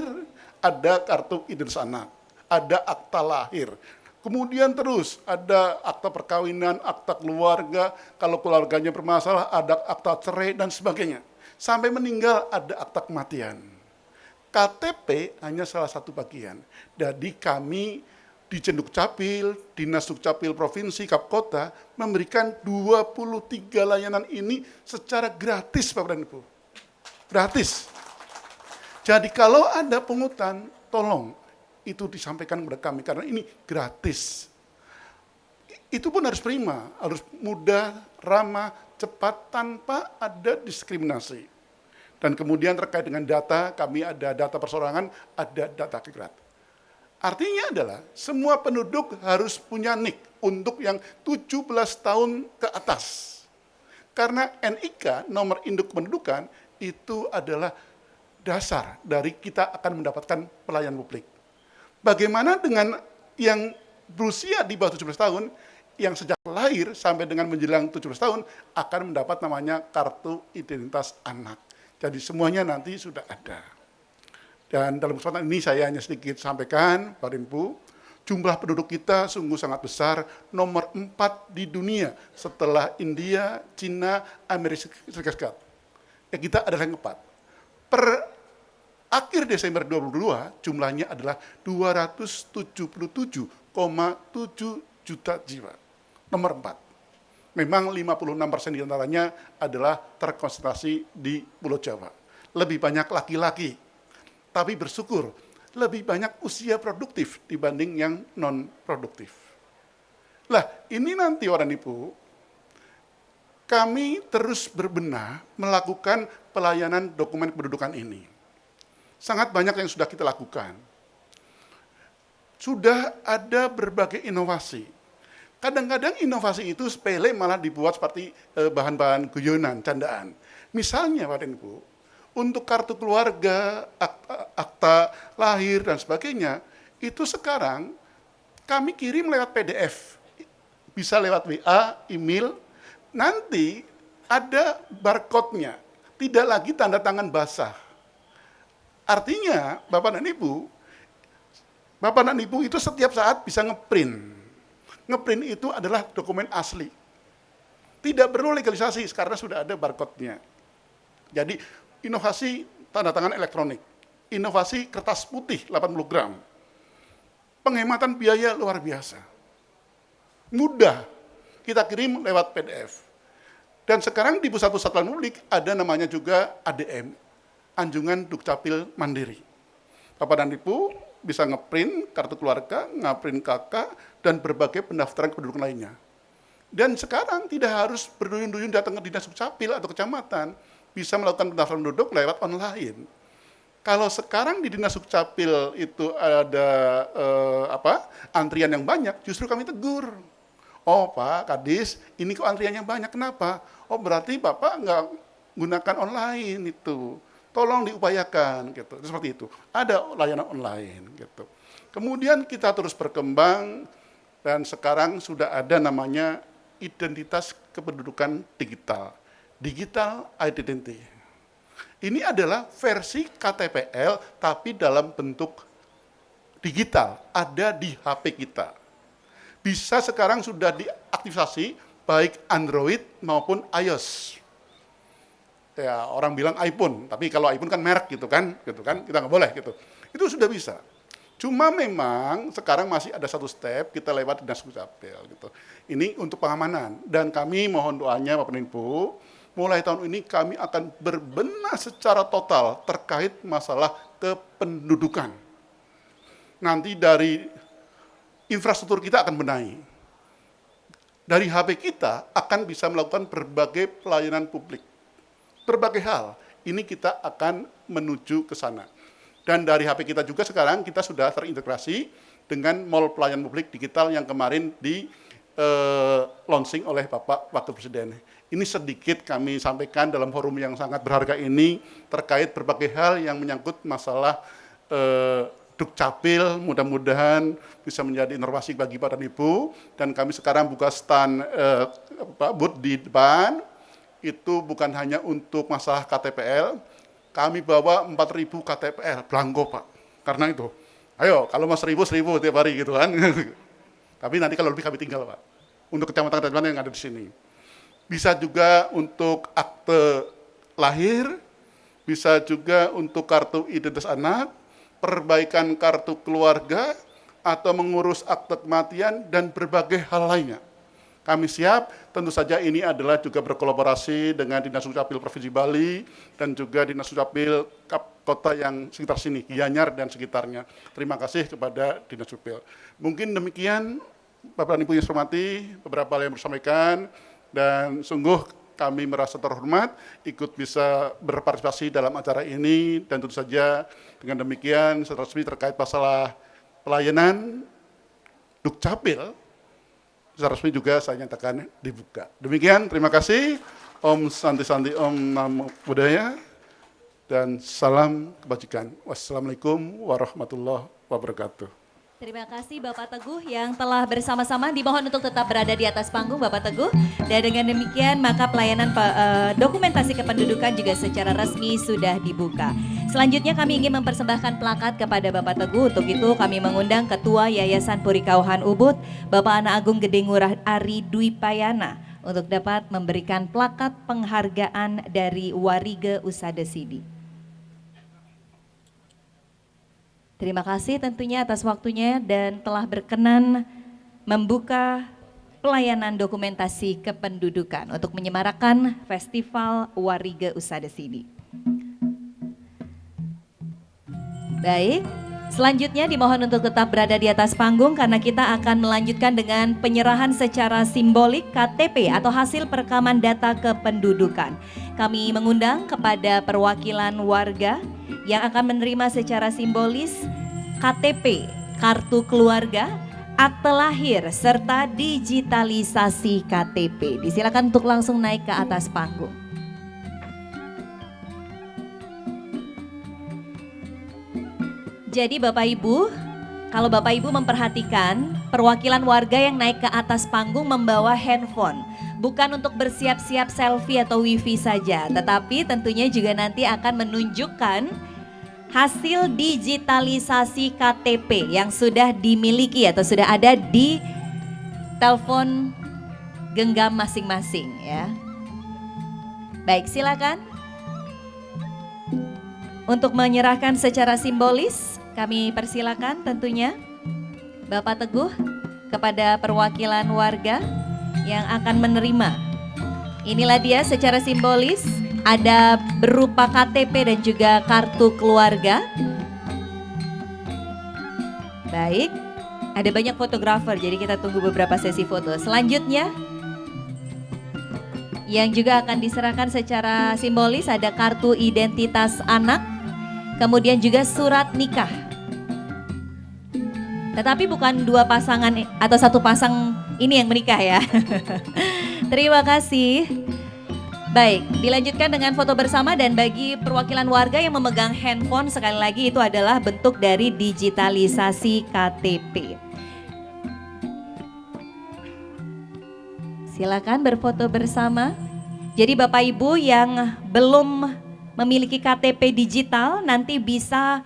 ada kartu identitas anak, ada akta lahir. Kemudian terus ada akta perkawinan, akta keluarga, kalau keluarganya bermasalah, ada akta cerai, dan sebagainya. Sampai meninggal, ada akta kematian. KTP hanya salah satu bagian. Jadi kami di Dukcapil, Dinas Dukcapil Provinsi, Kap Kota, memberikan 23 layanan ini secara gratis, Bapak dan Ibu. Gratis. Jadi kalau ada pungutan, tolong itu disampaikan kepada kami, karena ini gratis. Itu pun harus prima, harus mudah, ramah, cepat, tanpa ada diskriminasi. Dan kemudian terkait dengan data, kami ada data persorangan, ada data kekrat. Artinya adalah semua penduduk harus punya NIK untuk yang 17 tahun ke atas. Karena NIK, nomor induk kependudukan, itu adalah dasar dari kita akan mendapatkan pelayanan publik. Bagaimana dengan yang berusia di bawah 17 tahun, yang sejak lahir sampai dengan menjelang 17 tahun, akan mendapat namanya kartu identitas anak. Jadi semuanya nanti sudah ada. Dan dalam kesempatan ini saya hanya sedikit sampaikan, Bapak Ibu, jumlah penduduk kita sungguh sangat besar, nomor 4 di dunia setelah India, Cina, Amerika Serikat. Ya, kita adalah yang keempat. Per akhir Desember 2022, jumlahnya adalah 277,7 juta jiwa. Nomor 4. Memang 56% diantaranya adalah terkonsentrasi di Pulau Jawa. Lebih banyak laki-laki, tapi bersyukur lebih banyak usia produktif dibanding yang non-produktif. Lah, ini nanti Bapak dan Ibu, kami terus berbenah melakukan pelayanan dokumen kependudukan ini. Sangat banyak yang sudah kita lakukan. Sudah ada berbagai inovasi. Kadang-kadang inovasi itu sepele malah dibuat seperti bahan-bahan guyonan, candaan. Misalnya, Bapak dan Ibu, untuk kartu keluarga, akta lahir, dan sebagainya, itu sekarang kami kirim lewat PDF. Bisa lewat WA, email, nanti ada barcode-nya. Tidak lagi tanda tangan basah. Artinya, Bapak dan Ibu itu setiap saat bisa ngeprint. Ngeprint itu adalah dokumen asli. Tidak perlu legalisasi karena sudah ada barcode-nya. Jadi inovasi tanda tangan elektronik, inovasi kertas putih 80 gram, penghematan biaya luar biasa. Mudah, kita kirim lewat PDF. Dan sekarang di pusat-pusat pelayanan publik ada namanya juga ADM, Anjungan Dukcapil Mandiri. Bapak dan Ibu bisa ngeprint kartu keluarga, ngeprint KK, dan berbagai pendaftaran kependudukan lainnya. Dan sekarang tidak harus berduyun-duyun datang ke Dinas Dukcapil atau kecamatan, bisa melakukan pendaftaran penduduk lewat online. Kalau sekarang di Dinas Dukcapil itu ada antrian yang banyak, justru kami tegur. Oh Pak Kadis, ini kok antriannya banyak, kenapa? Oh berarti Bapak nggak gunakan online itu. Tolong diupayakan, gitu. Seperti itu. Ada layanan online, gitu. Kemudian kita terus berkembang, dan sekarang sudah ada namanya identitas kependudukan digital. Digital Identity. Ini adalah versi KTPL, tapi dalam bentuk digital, ada di HP kita. bisa sekarang sudah diaktifasi baik Android maupun iOS. Ya, orang bilang iPhone, tapi kalau iPhone kan merek gitu kan, kita nggak boleh gitu. Itu sudah bisa. Cuma memang sekarang masih ada satu step kita lewat Dinas Dukcapil gitu. Ini untuk pengamanan dan kami mohon doanya Bapak Menko, mulai tahun ini kami akan berbenah secara total terkait masalah kependudukan. Nanti dari infrastruktur kita akan benahi. Dari HP kita akan bisa melakukan berbagai pelayanan publik. Berbagai hal, ini kita akan menuju ke sana. Dan dari HP kita juga sekarang kita sudah terintegrasi dengan mall pelayanan publik digital yang kemarin di launching oleh Bapak Wakil Presiden. Ini sedikit kami sampaikan dalam forum yang sangat berharga ini terkait berbagai hal yang menyangkut masalah Dukcapil, mudah-mudahan bisa menjadi inovasi bagi Bapak dan Ibu. Dan kami sekarang buka stand booth di depan, itu bukan hanya untuk masalah KTPL, kami bawa 4.000 KTPL, blanko Pak. Karena itu, ayo kalau mau 1.000 tiap hari gitu kan. Tapi nanti kalau lebih kami tinggal Pak, untuk kecamatan-kecamatan yang ada di sini. Bisa juga untuk akte lahir, bisa juga untuk kartu identitas anak, perbaikan kartu keluarga, atau mengurus akte kematian, dan berbagai hal lainnya. Kami siap, tentu saja ini adalah juga berkolaborasi dengan Dinas Dukcapil Provinsi Bali dan juga Dinas Dukcapil kota yang sekitar sini, Gianyar dan sekitarnya. Terima kasih kepada Dinas Dukcapil. Mungkin demikian, Bapak dan Ibu yang saya hormati, beberapa hal yang bersampaikan, dan sungguh kami merasa terhormat ikut bisa berpartisipasi dalam acara ini, dan tentu saja dengan demikian secara resmi terkait masalah pelayanan Dukcapil, secara resmi juga saya nyatakan dibuka. Demikian, terima kasih. Om Santi Santi, Om Namo Buddhaya, dan salam kebajikan. Wassalamualaikum warahmatullahi wabarakatuh. Terima kasih Bapak Teguh yang telah bersama-sama. Dimohon untuk tetap berada di atas panggung Bapak Teguh. Dan dengan demikian maka pelayanan dokumentasi kependudukan juga secara resmi sudah dibuka. Selanjutnya kami ingin mempersembahkan plakat kepada Bapak Teguh. Untuk itu kami mengundang Ketua Yayasan Purikauhan Ubud, Bapak Anak Agung Gede Ngurah Ari Dwi Payana, untuk dapat memberikan plakat penghargaan dari Warige Usada Sidi. Terima kasih tentunya atas waktunya dan telah berkenan membuka pelayanan dokumentasi kependudukan untuk menyemarakan Festival Warige Usada Sidi. Baik, selanjutnya dimohon untuk tetap berada di atas panggung karena kita akan melanjutkan dengan penyerahan secara simbolik KTP atau hasil perekaman data kependudukan. Kami mengundang kepada perwakilan warga yang akan menerima secara simbolis KTP, kartu keluarga, akte lahir, serta digitalisasi KTP. Disilakan untuk langsung naik ke atas panggung. Jadi Bapak Ibu, kalau Bapak Ibu memperhatikan, perwakilan warga yang naik ke atas panggung membawa handphone. Bukan untuk bersiap-siap selfie atau wifi saja, tetapi tentunya juga nanti akan menunjukkan hasil digitalisasi KTP yang sudah dimiliki atau sudah ada di telepon genggam masing-masing ya. Baik, silakan. Untuk menyerahkan secara simbolis, kami persilakan tentunya Bapak Teguh kepada perwakilan warga yang akan menerima. Inilah dia secara simbolis. Ada berupa KTP dan juga kartu keluarga. Baik, ada banyak fotografer jadi kita tunggu beberapa sesi foto. Selanjutnya yang juga akan diserahkan secara simbolis ada kartu identitas anak, kemudian juga surat nikah. Tetapi bukan dua pasangan atau satu pasang ini yang menikah ya. Terima kasih. Baik, dilanjutkan dengan foto bersama dan bagi perwakilan warga yang memegang handphone sekali lagi itu adalah bentuk dari digitalisasi KTP. Silakan berfoto bersama. Jadi Bapak Ibu yang belum memiliki KTP digital nanti bisa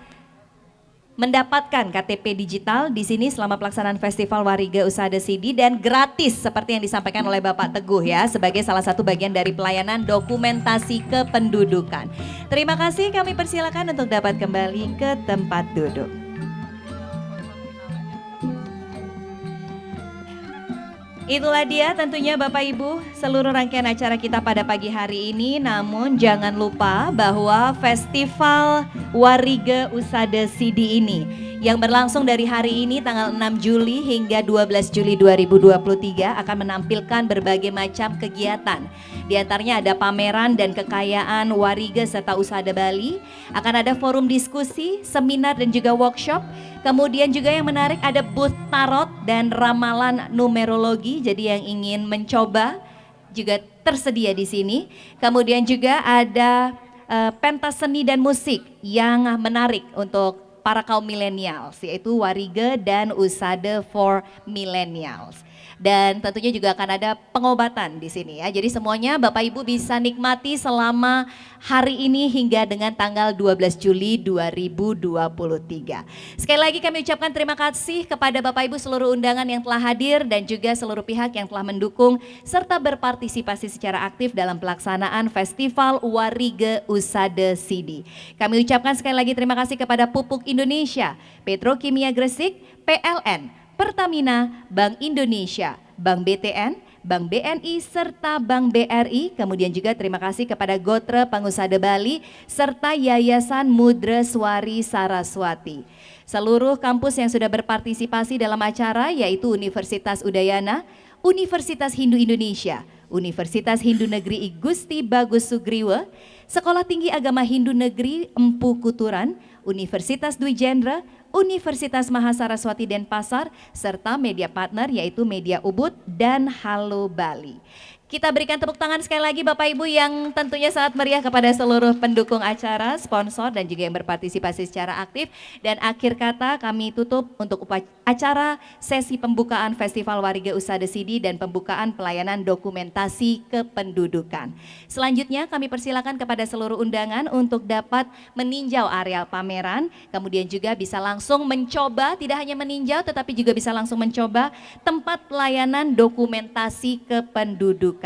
mendapatkan KTP digital di sini selama pelaksanaan Festival Wariga Usada Sidi dan gratis seperti yang disampaikan oleh Bapak Teguh ya sebagai salah satu bagian dari pelayanan dokumentasi kependudukan. Terima kasih, kami persilakan untuk dapat kembali ke tempat duduk. Itulah dia tentunya Bapak Ibu seluruh rangkaian acara kita pada pagi hari ini. Namun jangan lupa bahwa Festival Wariga Usada Sidi ini yang berlangsung dari hari ini tanggal 6 Juli hingga 12 Juli 2023 akan menampilkan berbagai macam kegiatan. Di antaranya ada pameran dan kekayaan Wariga serta Usada Bali, akan ada forum diskusi, seminar dan juga workshop. Kemudian juga yang menarik ada booth tarot dan ramalan numerologi. Jadi yang ingin mencoba juga tersedia di sini. Kemudian juga ada pentas seni dan musik yang menarik untuk para kaum millennials, yaitu Wariga dan Usada for Millennials. Dan tentunya juga akan ada pengobatan di sini ya. Jadi semuanya Bapak Ibu bisa nikmati selama hari ini hingga dengan tanggal 12 Juli 2023. Sekali lagi kami ucapkan terima kasih kepada Bapak Ibu seluruh undangan yang telah hadir dan juga seluruh pihak yang telah mendukung serta berpartisipasi secara aktif dalam pelaksanaan Festival Wariga Usada Sidi. Kami ucapkan sekali lagi terima kasih kepada Pupuk Indonesia, Petrokimia Gresik, PLN, Pertamina, Bank Indonesia, Bank BTN, Bank BNI, serta Bank BRI. Kemudian juga terima kasih kepada Gotre Pangusada Bali, serta Yayasan Mudreswari Saraswati. Seluruh kampus yang sudah berpartisipasi dalam acara yaitu Universitas Udayana, Universitas Hindu Indonesia, Universitas Hindu Negeri I Gusti Bagus Sugriwa, Sekolah Tinggi Agama Hindu Negeri Empu Kuturan, Universitas Dwi Jendra, Universitas Mahasaraswati Denpasar, serta media partner yaitu Media Ubud dan Halo Bali. Kita berikan tepuk tangan sekali lagi Bapak Ibu yang tentunya sangat meriah kepada seluruh pendukung acara, sponsor dan juga yang berpartisipasi secara aktif. Dan akhir kata kami tutup untuk acara sesi pembukaan Festival Wariga Usada Sidi dan pembukaan pelayanan dokumentasi kependudukan. Selanjutnya kami persilakan kepada seluruh undangan untuk dapat meninjau areal pameran, kemudian juga bisa langsung mencoba, tidak hanya meninjau tetapi juga bisa langsung mencoba tempat pelayanan dokumentasi kependudukan.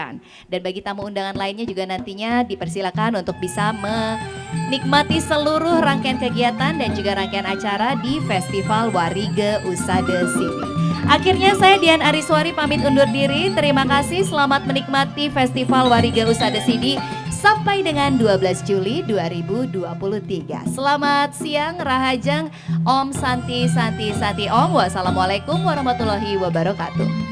Dan bagi tamu undangan lainnya juga nantinya dipersilakan untuk bisa menikmati seluruh rangkaian kegiatan dan juga rangkaian acara di Festival Wariga Usada Sidi. Akhirnya saya Dian Ariswari pamit undur diri. Terima kasih, selamat menikmati Festival Wariga Usada Sidi sampai dengan 12 Juli 2023. Selamat siang, Rahajang, Om Santi Santi Santi Om. Wassalamualaikum warahmatullahi wabarakatuh.